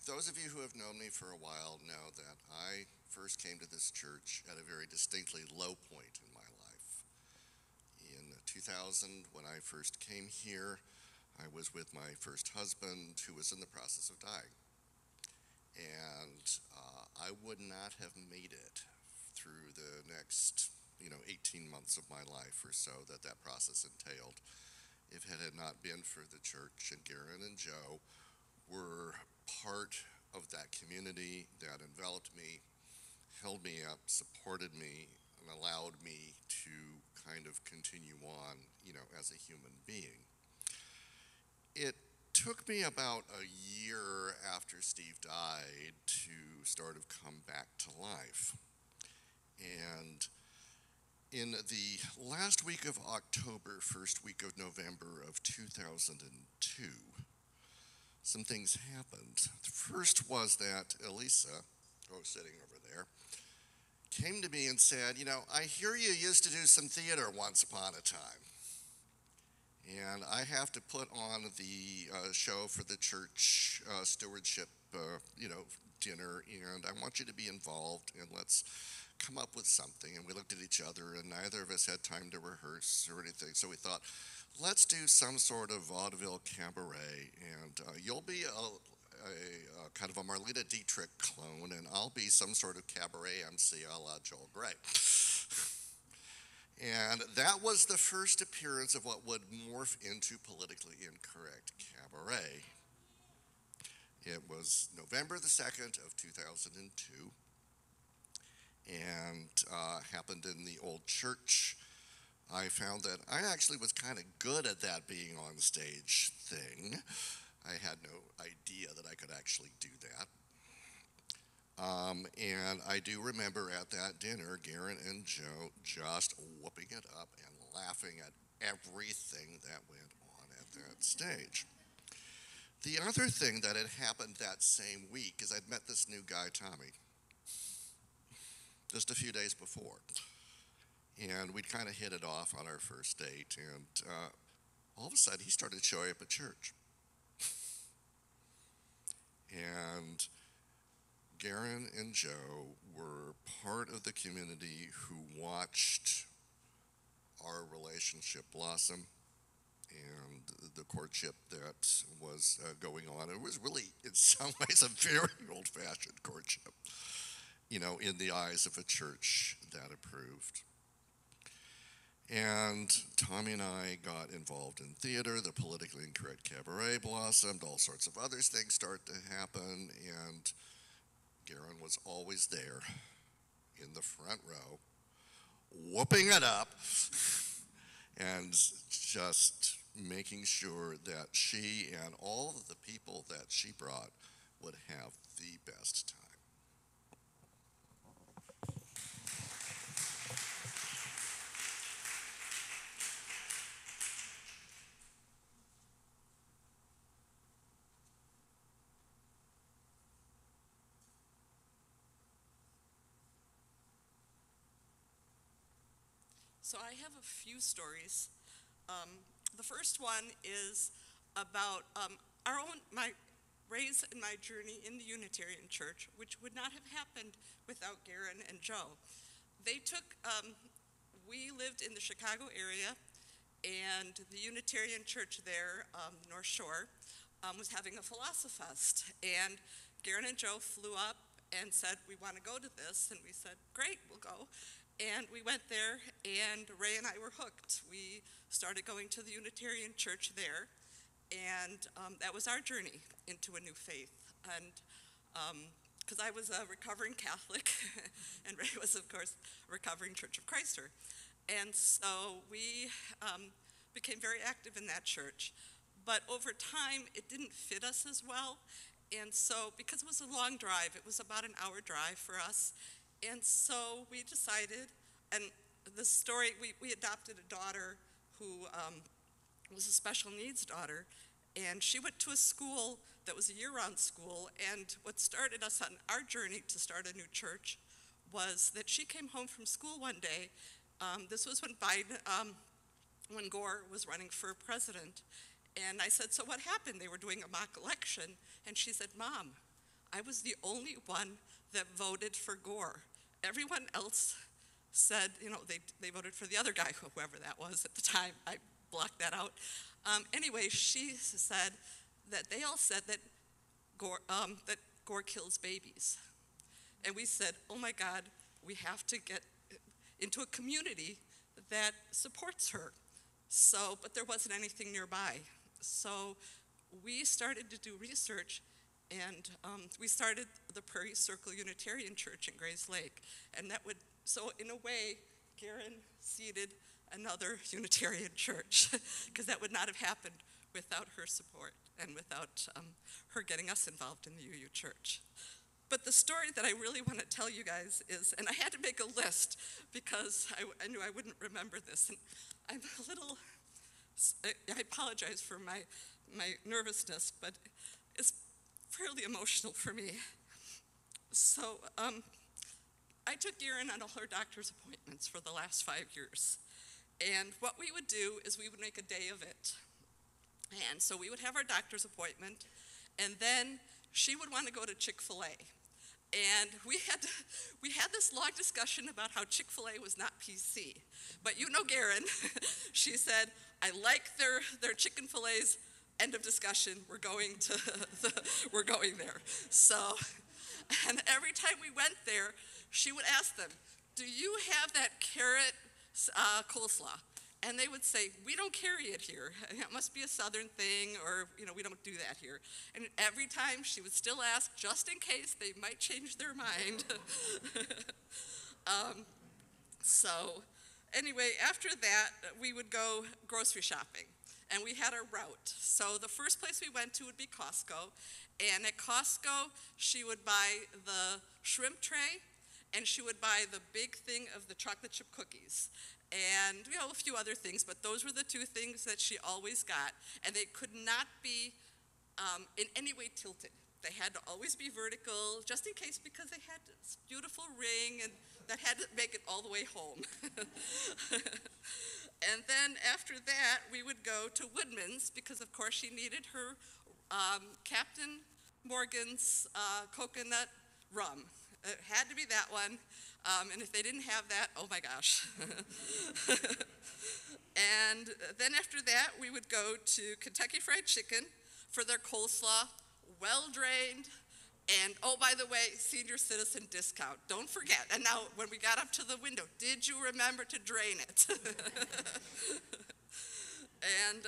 Those of you who have known me for a while know that I first came to this church at a very distinctly low point in my life. In 2000, when I first came here, I was with my first husband, who was in the process of dying. And I would not have made it through the next 18 months of my life or so that process entailed if it had not been for the church, and Garron and Joe were part of that community that enveloped me, held me up, supported me, and allowed me to kind of continue on, as a human being. It took me about a year after Steve died to sort of come back to life. And in the last week of October, first week of November of 2002, some things happened. The first was that Elisa, sitting over there, came to me and said, I hear you used to do some theater once upon a time. And I have to put on the show for the church stewardship, dinner, and I want you to be involved, and let's come up with something. And we looked at each other, and neither of us had time to rehearse or anything, so we thought, let's do some sort of vaudeville cabaret, and you'll be a kind of a Marlena Dietrich clone, and I'll be some sort of cabaret MC a la Joel Grey. And that was the first appearance of what would morph into politically incorrect cabaret. It was November the 2nd of 2002, and happened in the old church. I found that I actually was kind of good at that being on stage thing. I had no idea that I could actually do that. And I do remember at that dinner, Garron and Joe just whooping it up and laughing at everything that went on at that stage. The other thing that had happened that same week is I'd met this new guy, Tommy, just a few days before. And we'd kind of hit it off on our first date, and all of a sudden he started showing up at church. And Garron and Joe were part of the community who watched our relationship blossom and the courtship that was going on. It was really, in some ways, a very old-fashioned courtship, in the eyes of a church that approved. And Tommy and I got involved in theater. The politically incorrect cabaret blossomed. All sorts of other things started to happen, and Garron was always there in the front row, whooping it up, and just making sure that she and all of the people that she brought would have the best time. So I have a few stories. The first one is about my raise and my journey in the Unitarian Church, which would not have happened without Garron and Joe. We lived in the Chicago area, and the Unitarian Church there, North Shore, was having a Philosophist, and Garron and Joe flew up and said, we want to go to this. And we said, great, we'll go. And we went there, and Ray and I were hooked. We started going to the Unitarian Church there, and that was our journey into a new faith. And because I was a recovering Catholic, and Ray was, of course, a recovering Church of Christer. And so we became very active in that church. But over time, it didn't fit us as well. And so, because it was a long drive, it was about an hour drive for us. And so we decided, and the story, we adopted a daughter who was a special needs daughter, and she went to a school that was a year-round school, and what started us on our journey to start a new church was that she came home from school one day. This was when when Gore was running for president, and I said, so what happened? They were doing a mock election, and she said, Mom, I was the only one that voted for Gore. Everyone else said, they voted for the other guy, whoever that was at the time. I blocked that out. Anyway, she said that they all said that Gore kills babies. And we said, oh my God, we have to get into a community that supports her. So, but there wasn't anything nearby. So we started to do research, and we started the Prairie Circle Unitarian Church in Grays Lake. And so in a way, Garron seeded another Unitarian church, because that would not have happened without her support and without her getting us involved in the UU Church. But the story that I really want to tell you guys is, and I had to make a list because I knew I wouldn't remember this, and I'm a little, I apologize for my nervousness, but it's fairly emotional for me. So I took Garron on all her doctor's appointments for the last 5 years. And what we would do is we would make a day of it. And so we would have our doctor's appointment, and then she would want to go to Chick-fil-A. And we had this long discussion about how Chick-fil-A was not PC. But you know Garron, she said, I like their chicken fillets, end of discussion, we're going there. So, and every time we went there, she would ask them, do you have that carrot coleslaw? And they would say, we don't carry it here. It must be a Southern thing, or we don't do that here. And every time she would still ask, just in case they might change their mind. So anyway, after that, we would go grocery shopping. And we had a route. So the first place we went to would be Costco. And at Costco, she would buy the shrimp tray, and she would buy the big thing of the chocolate chip cookies. And a few other things, but those were the two things that she always got. And they could not be in any way tilted. They had to always be vertical, just in case, because they had this beautiful ring, and that had to make it all the way home. And then after that, we would go to Woodman's, because of course she needed her Captain Morgan's coconut rum. It had to be that one, and if they didn't have that, oh my gosh. And then after that, we would go to Kentucky Fried Chicken for their coleslaw, well-drained, and oh, by the way, senior citizen discount. Don't forget. And now, when we got up to the window, did you remember to drain it? And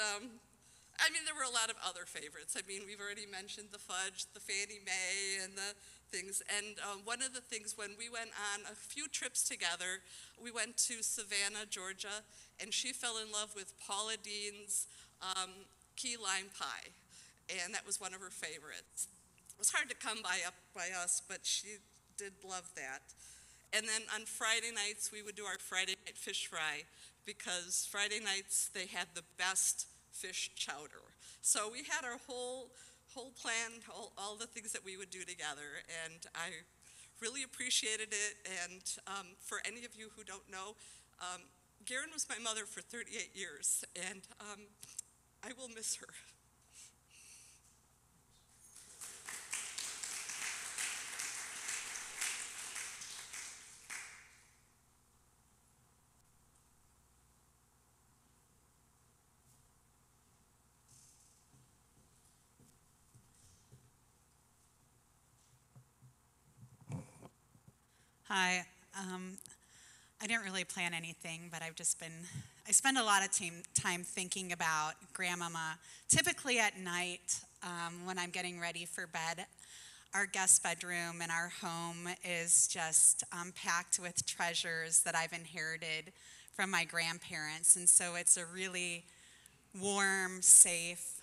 there were a lot of other favorites. We've already mentioned the fudge, the Fannie Mae, and the things. And one of the things, when we went on a few trips together, we went to Savannah, Georgia, and she fell in love with Paula Dean's key lime pie. And that was one of her favorites. It was hard to come by us, but she did love that. And then on Friday nights, we would do our Friday night fish fry, because Friday nights, they had the best fish chowder. So we had our whole plan, all the things that we would do together, and I really appreciated it. And for any of you who don't know, Garron was my mother for 38 years, and I will miss her. Hi. I didn't really plan anything, but I spend a lot of time thinking about Grandmama. Typically at night, when I'm getting ready for bed, our guest bedroom in our home is just packed with treasures that I've inherited from my grandparents. And so it's a really warm, safe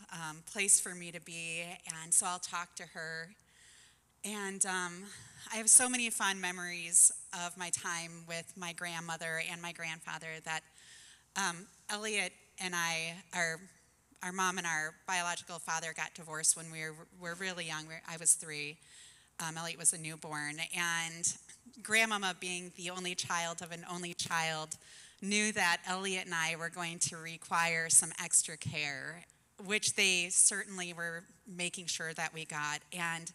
place for me to be. And so I'll talk to her. And I have so many fond memories of my time with my grandmother and my grandfather that Elliot and our mom and our biological father got divorced when we were really young. I was 3. Elliot was a newborn. And Grandmama, being the only child of an only child, knew that Elliot and I were going to require some extra care, which they certainly were making sure that we got. And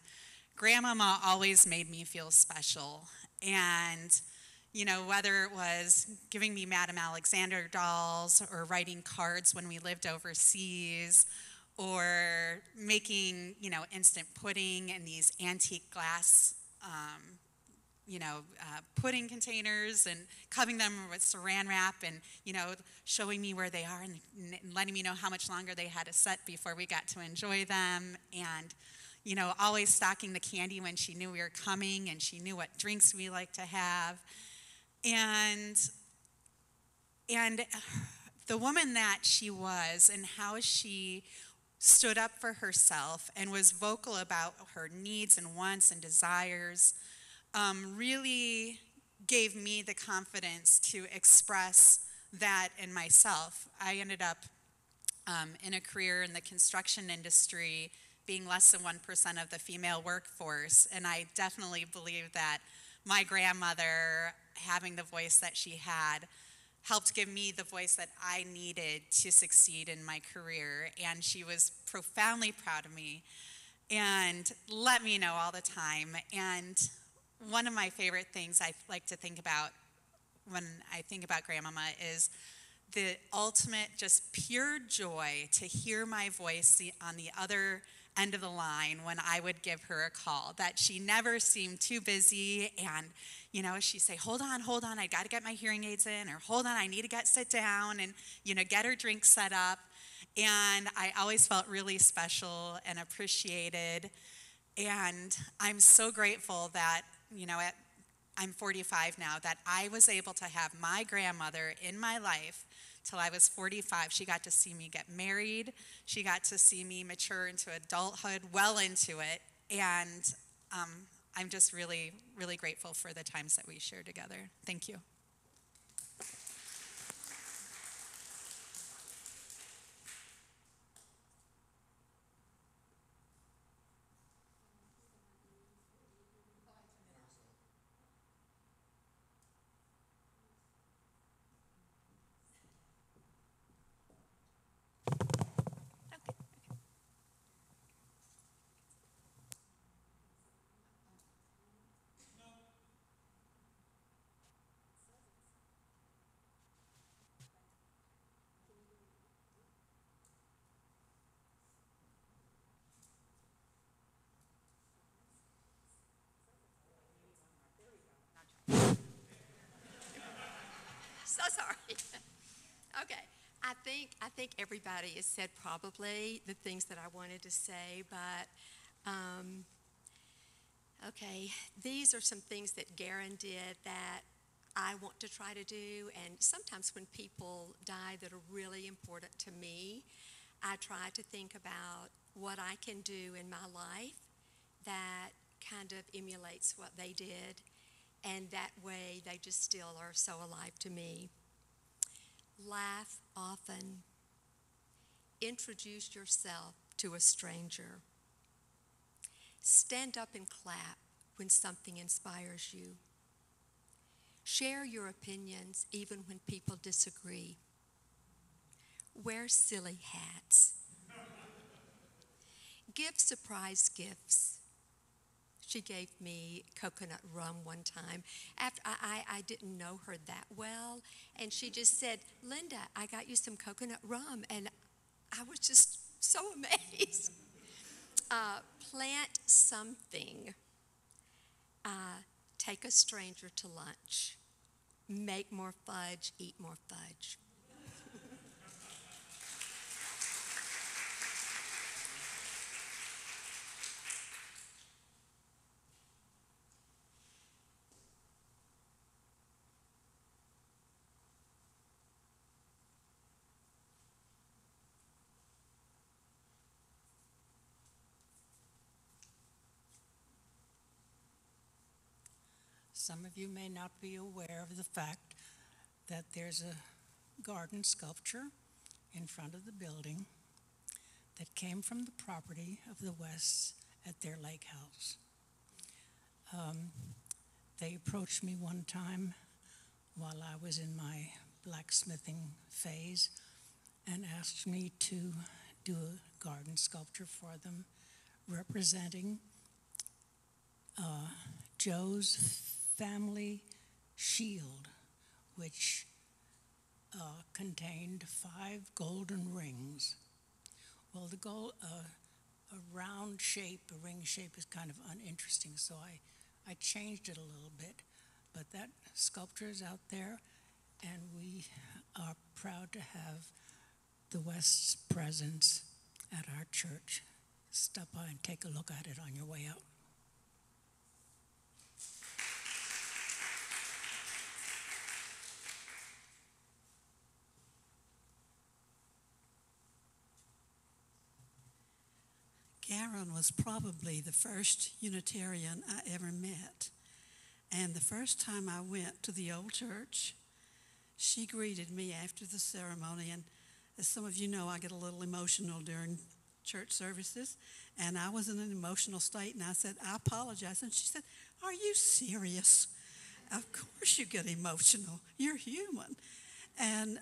Grandmama always made me feel special. And, you know, whether it was giving me Madame Alexander dolls or writing cards when we lived overseas or making, you know, instant pudding in these antique glass, pudding containers and covering them with saran wrap and, you know, showing me where they are and letting me know how much longer they had to set before we got to enjoy them. And, you know, always stocking the candy when she knew we were coming and she knew what drinks we liked to have. And the woman that she was and how she stood up for herself and was vocal about her needs and wants and desires really gave me the confidence to express that in myself. I ended up in a career in the construction industry, being less than 1% of the female workforce, and I definitely believe that my grandmother, having the voice that she had, helped give me the voice that I needed to succeed in my career, and she was profoundly proud of me and let me know all the time. And one of my favorite things I like to think about when I think about Grandmama is the ultimate just pure joy to hear my voice on the other end of the line when I would give her a call, that she never seemed too busy. And, you know, she'd say, hold on, I got to get my hearing aids in, or hold on, I need to sit down and, you know, get her drink set up. And I always felt really special and appreciated. And I'm so grateful that, you know, I'm 45 now, that I was able to have my grandmother in my life till I was 45. She got to see me get married. She got to see me mature into adulthood, well into it. And I'm just really, really grateful for the times that we shared together. Thank you. So sorry. Okay. I think everybody has said probably the things that I wanted to say, but okay, these are some things that Garron did that I want to try to do, and sometimes when people die that are really important to me, I try to think about what I can do in my life that kind of emulates what they did, and that way they just still are so alive to me. Laugh often. Introduce yourself to a stranger. Stand up and clap when something inspires you. Share your opinions even when people disagree. Wear silly hats. Give surprise gifts. She gave me coconut rum one time. After I didn't know her that well, and she just said, Linda, I got you some coconut rum, and I was just so amazed. Plant something. take a stranger to lunch. Make more fudge, eat more fudge. Some of you may not be aware of the fact that there's a garden sculpture in front of the building that came from the property of the Wests at their lake house. They approached me one time while I was in my blacksmithing phase and asked me to do a garden sculpture for them representing Joe's family shield, which contained 5 golden rings. Well, a round shape, a ring shape is kind of uninteresting, so I changed it a little bit. But that sculpture is out there, and we are proud to have the West's presence at our church. Stop by and take a look at it on your way out. Garron was probably the first Unitarian I ever met. And the first time I went to the old church, she greeted me after the ceremony. And as some of you know, I get a little emotional during church services. And I was in an emotional state, and I said, I apologize. And she said, are you serious? Of course you get emotional. You're human. And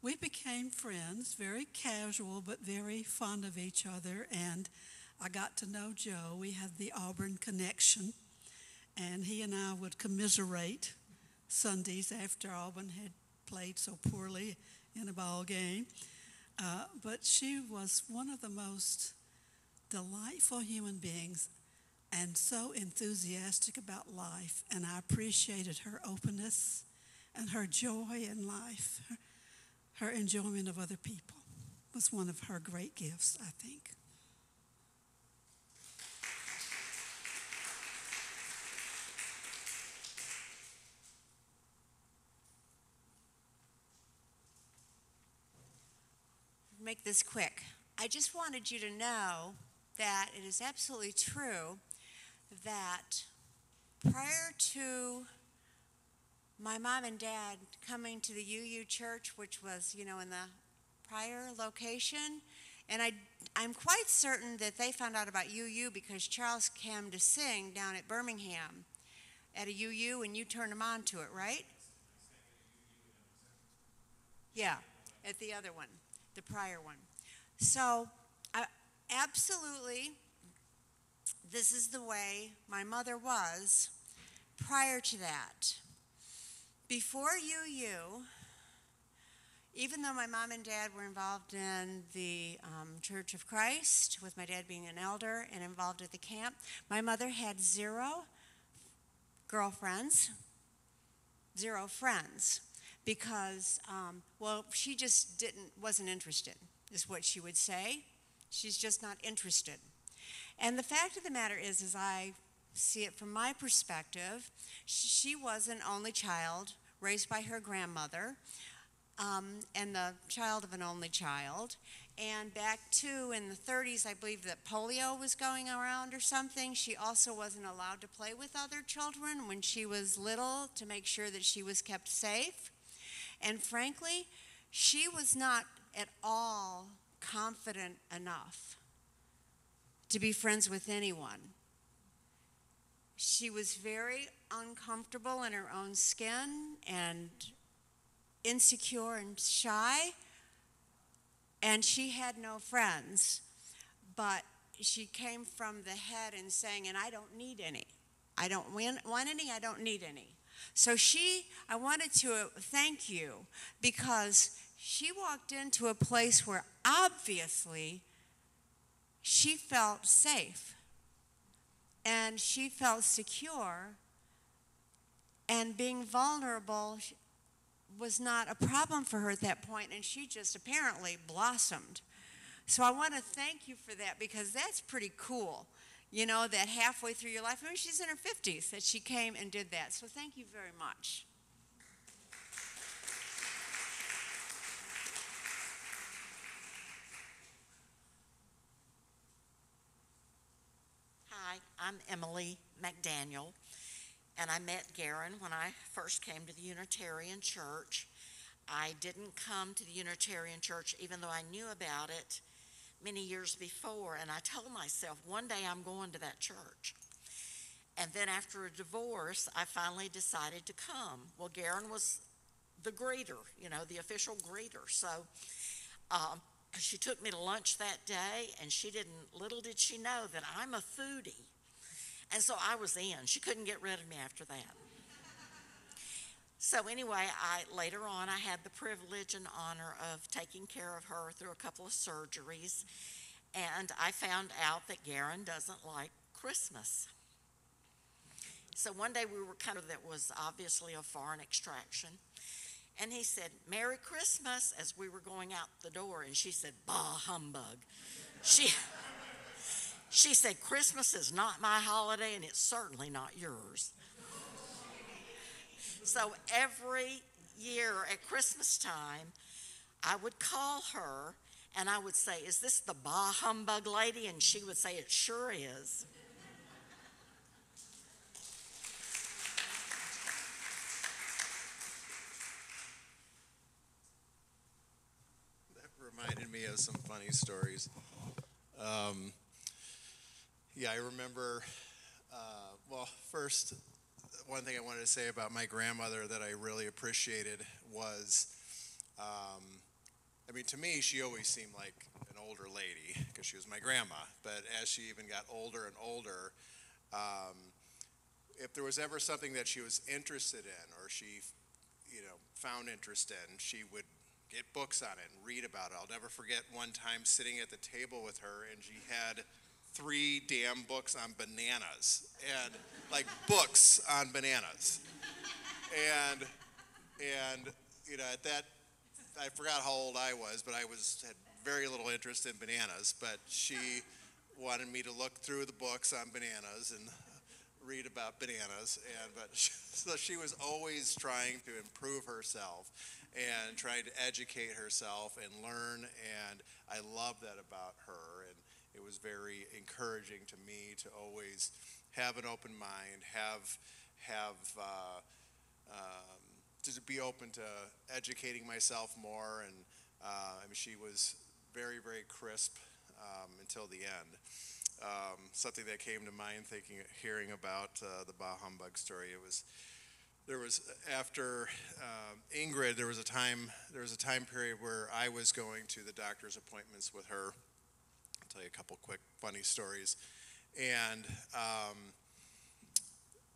we became friends, very casual, but very fond of each other. And I got to know Joe. We had the Auburn connection. And he and I would commiserate Sundays after Auburn had played so poorly in a ball game. But she was one of the most delightful human beings and so enthusiastic about life. And I appreciated her openness and her joy in life. Her enjoyment of other people was one of her great gifts, I think. Make this quick. I just wanted you to know that it is absolutely true that prior to my mom and dad coming to the UU church, which was, in the prior location, and I'm quite certain that they found out about UU because Charles came to sing down at Birmingham at a UU, and you turned him on to it, right? Yeah, at the other one, the prior one. So, absolutely, this is the way my mother was prior to that. Before UU, even though my mom and dad were involved in the Church of Christ, with my dad being an elder and involved at the camp, my mother had 0 girlfriends, 0 friends, because, she just wasn't interested, is what she would say. She's just not interested. And the fact of the matter is, as I see it from my perspective, she was an only child raised by her grandmother, and the child of an only child. And back in the 30s, I believe that polio was going around or something. She also wasn't allowed to play with other children when she was little to make sure that she was kept safe. And frankly, she was not at all confident enough to be friends with anyone. She was very uncomfortable in her own skin and insecure and shy, and she had no friends. But she came from the head and saying, and I don't need any. I don't want any, I don't need any. So I wanted to thank you because she walked into a place where obviously she felt safe and she felt secure And being vulnerable was not a problem for her at that point, and she just apparently blossomed. So I want to thank you for that, because that's pretty cool. You know, that halfway through your life, I mean, she's in her 50s, that she came and did that. So thank you very much. Hi, I'm Emily McDaniel, and I met Garron when I first came to the Unitarian Church. I didn't come to the Unitarian Church even though I knew about it many years before, and I told myself, one day I'm going to that church. And then after a divorce, I finally decided to come. Well, Garron was the greeter, you know, the official greeter. So she took me to lunch that day, and little did she know that I'm a foodie. And so I was in. She couldn't get rid of me after that. So anyway, later on, I had the privilege and honor of taking care of her through a couple of surgeries, and I found out that Garron doesn't like Christmas. So one day that was obviously a foreign extraction, and he said, "Merry Christmas," as we were going out the door, and she said, "Bah, humbug." She said, "Christmas is not my holiday, and it's certainly not yours." So every year at Christmas time, I would call her and I would say, "Is this the bah humbug lady?" And she would say, "It sure is." That reminded me of some funny stories. Yeah, I remember, first, one thing I wanted to say about my grandmother that I really appreciated was, to me, she always seemed like an older lady because she was my grandma. But as she even got older and older, if there was ever something that she was interested in or she, found interest in, she would get books on it and read about it. I'll never forget one time sitting at the table with her, and she had 3 damn books on bananas, and like books on bananas. And at that, I forgot how old I was, but I had very little interest in bananas, but she wanted me to look through the books on bananas and read about bananas, so she was always trying to improve herself and trying to educate herself and learn, and I love that about her. And it was very encouraging to me to always have an open mind, to be open to educating myself more. And she was very, very crisp until the end. Something that came to mind hearing about the Bah Humbug story. There was after Ingrid, there was a time period where I was going to the doctor's appointments with her. I'll tell you a couple quick funny stories. And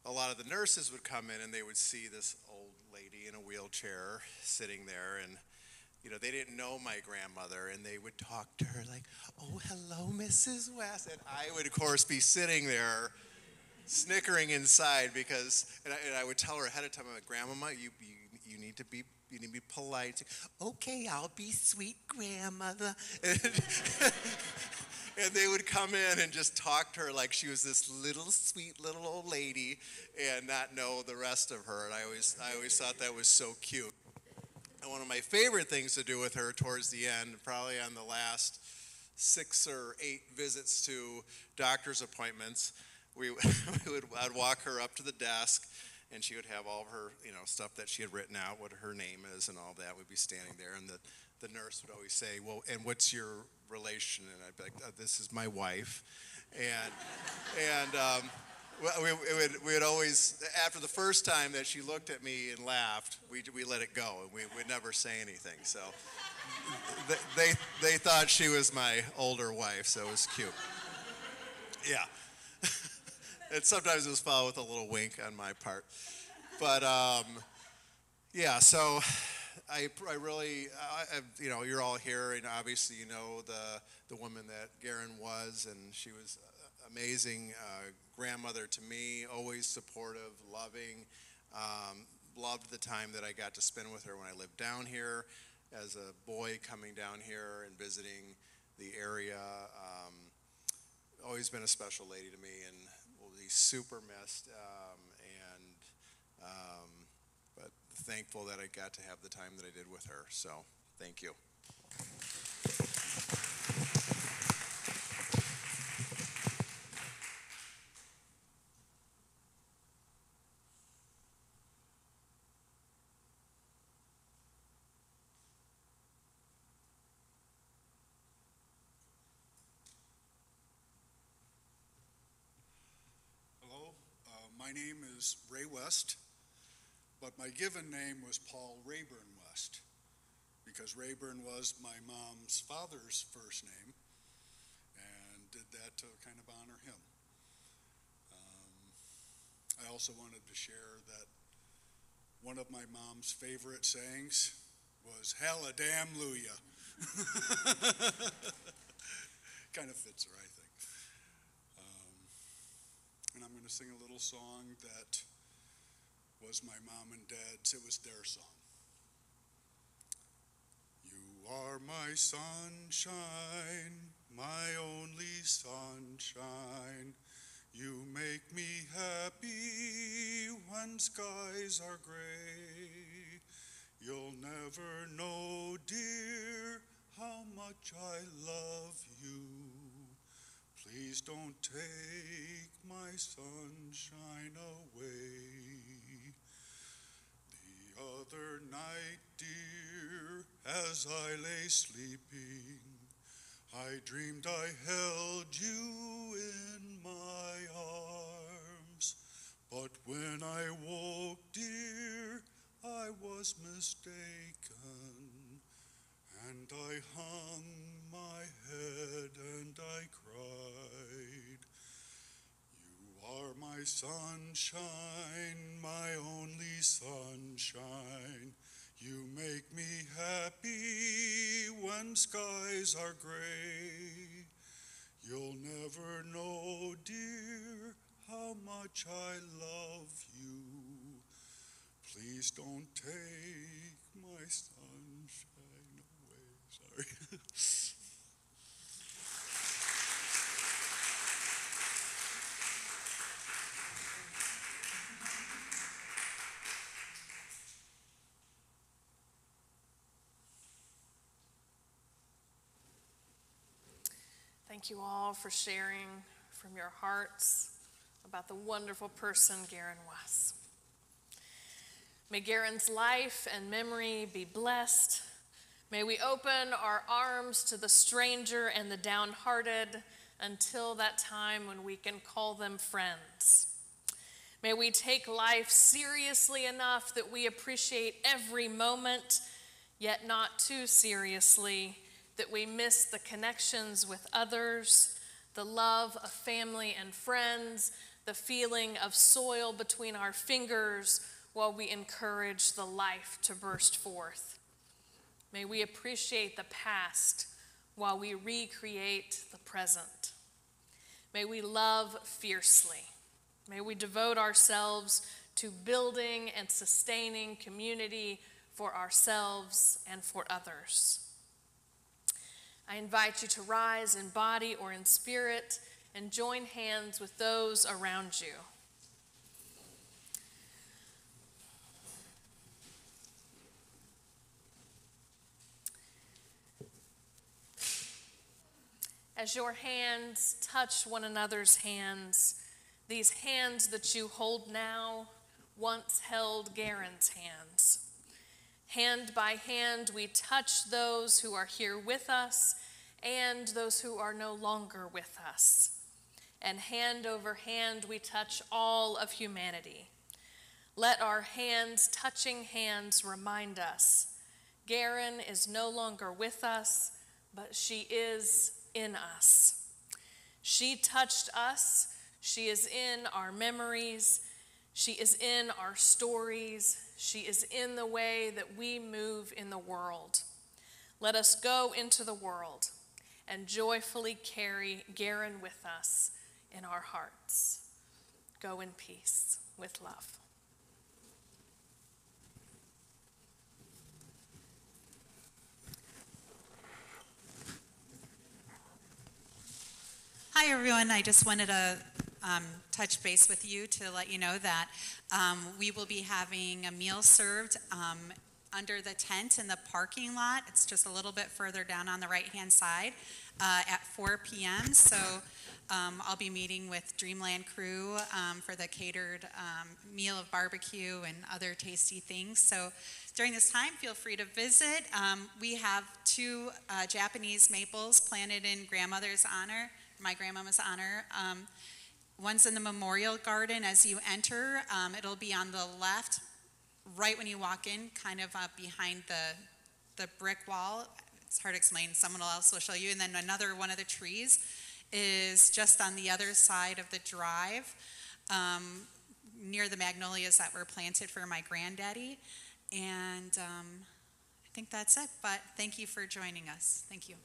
a lot of the nurses would come in and they would see this old lady in a wheelchair sitting there, and they didn't know my grandmother, and they would talk to her like, "Oh, hello, Mrs. West," and I would, of course, be sitting there snickering inside because, and I would tell her ahead of time, I'm like, "Grandmama, you need to be polite." "Okay, I'll be sweet, grandmother." And they would come in and just talk to her like she was this little sweet little old lady and not know the rest of her. And I always thought that was so cute. And one of my favorite things to do with her towards the end, probably on the last 6 or 8 visits to doctor's appointments, I'd walk her up to the desk, and she would have all of her, stuff that she had written out, what her name is and all that would be standing there. And the nurse would always say, "Well, and what's your relation?" And I'd be like, "This is my wife." And we would always, after the first time that she looked at me and laughed, we let it go, and we'd never say anything. So they thought she was my older wife, so it was cute. Yeah. And sometimes it was followed with a little wink on my part. But yeah, so I really, you're all here, and obviously you know the woman that Garron was, and she was amazing grandmother to me, always supportive, loving, Loved the time that I got to spend with her when I lived down here as a boy coming down here and visiting the area. Always been a special lady to me and will be super missed. But thankful that I got to have the time that I did with her. So thank you. My name is Ray West, but my given name was Paul Rayburn West, because Rayburn was my mom's father's first name, and did that to kind of honor him. I also wanted to share that one of my mom's favorite sayings was "Hallelujah." Kind of fits her, I think. And I'm going to sing a little song that was my mom and dad's. It was their song. You are my sunshine, my only sunshine. You make me happy when skies are gray. You'll never know, dear, how much I love you. Please don't take my sunshine away. The other night, dear, as I lay sleeping, I dreamed I held you in my arms. But when I woke, dear, I was mistaken, and I hung my head and I cried. You are my sunshine, my only sunshine. You make me happy when skies are gray. You'll never know, dear, how much I love you. Please don't take my sunshine away. Sorry. Thank you all for sharing from your hearts about the wonderful person Garron was. May Garron's life and memory be blessed. May we open our arms to the stranger and the downhearted until that time when we can call them friends. May we take life seriously enough that we appreciate every moment, yet not too seriously, that we miss the connections with others, the love of family and friends, the feeling of soil between our fingers while we encourage the life to burst forth. May we appreciate the past while we recreate the present. May we love fiercely. May we devote ourselves to building and sustaining community for ourselves and for others. I invite you to rise in body or in spirit and join hands with those around you. As your hands touch one another's hands, these hands that you hold now once held Garron's hands. Hand by hand, we touch those who are here with us and those who are no longer with us. And hand over hand, we touch all of humanity. Let our hands touching hands remind us, Garron is no longer with us, but she is in us. She touched us. She is in our memories. She is in our stories. She is in the way that we move in the world. Let us go into the world and joyfully carry Garron with us in our hearts. Go in peace with love. Hi, everyone. I just wanted to touch base with you to let you know that we will be having a meal served under the tent in the parking lot. It's just a little bit further down on the right-hand side at 4 p.m. So I'll be meeting with Dreamland Crew for the catered meal of barbecue and other tasty things. So during this time, feel free to visit. We have 2 Japanese maples planted in grandmother's honor, my grandmama's honor. One's in the memorial garden as you enter. It'll be on the left, right when you walk in, kind of behind the brick wall. It's hard to explain. Someone else will show you. And then another one of the trees is just on the other side of the drive, near the magnolias that were planted for my granddaddy. And I think that's it. But thank you for joining us. Thank you.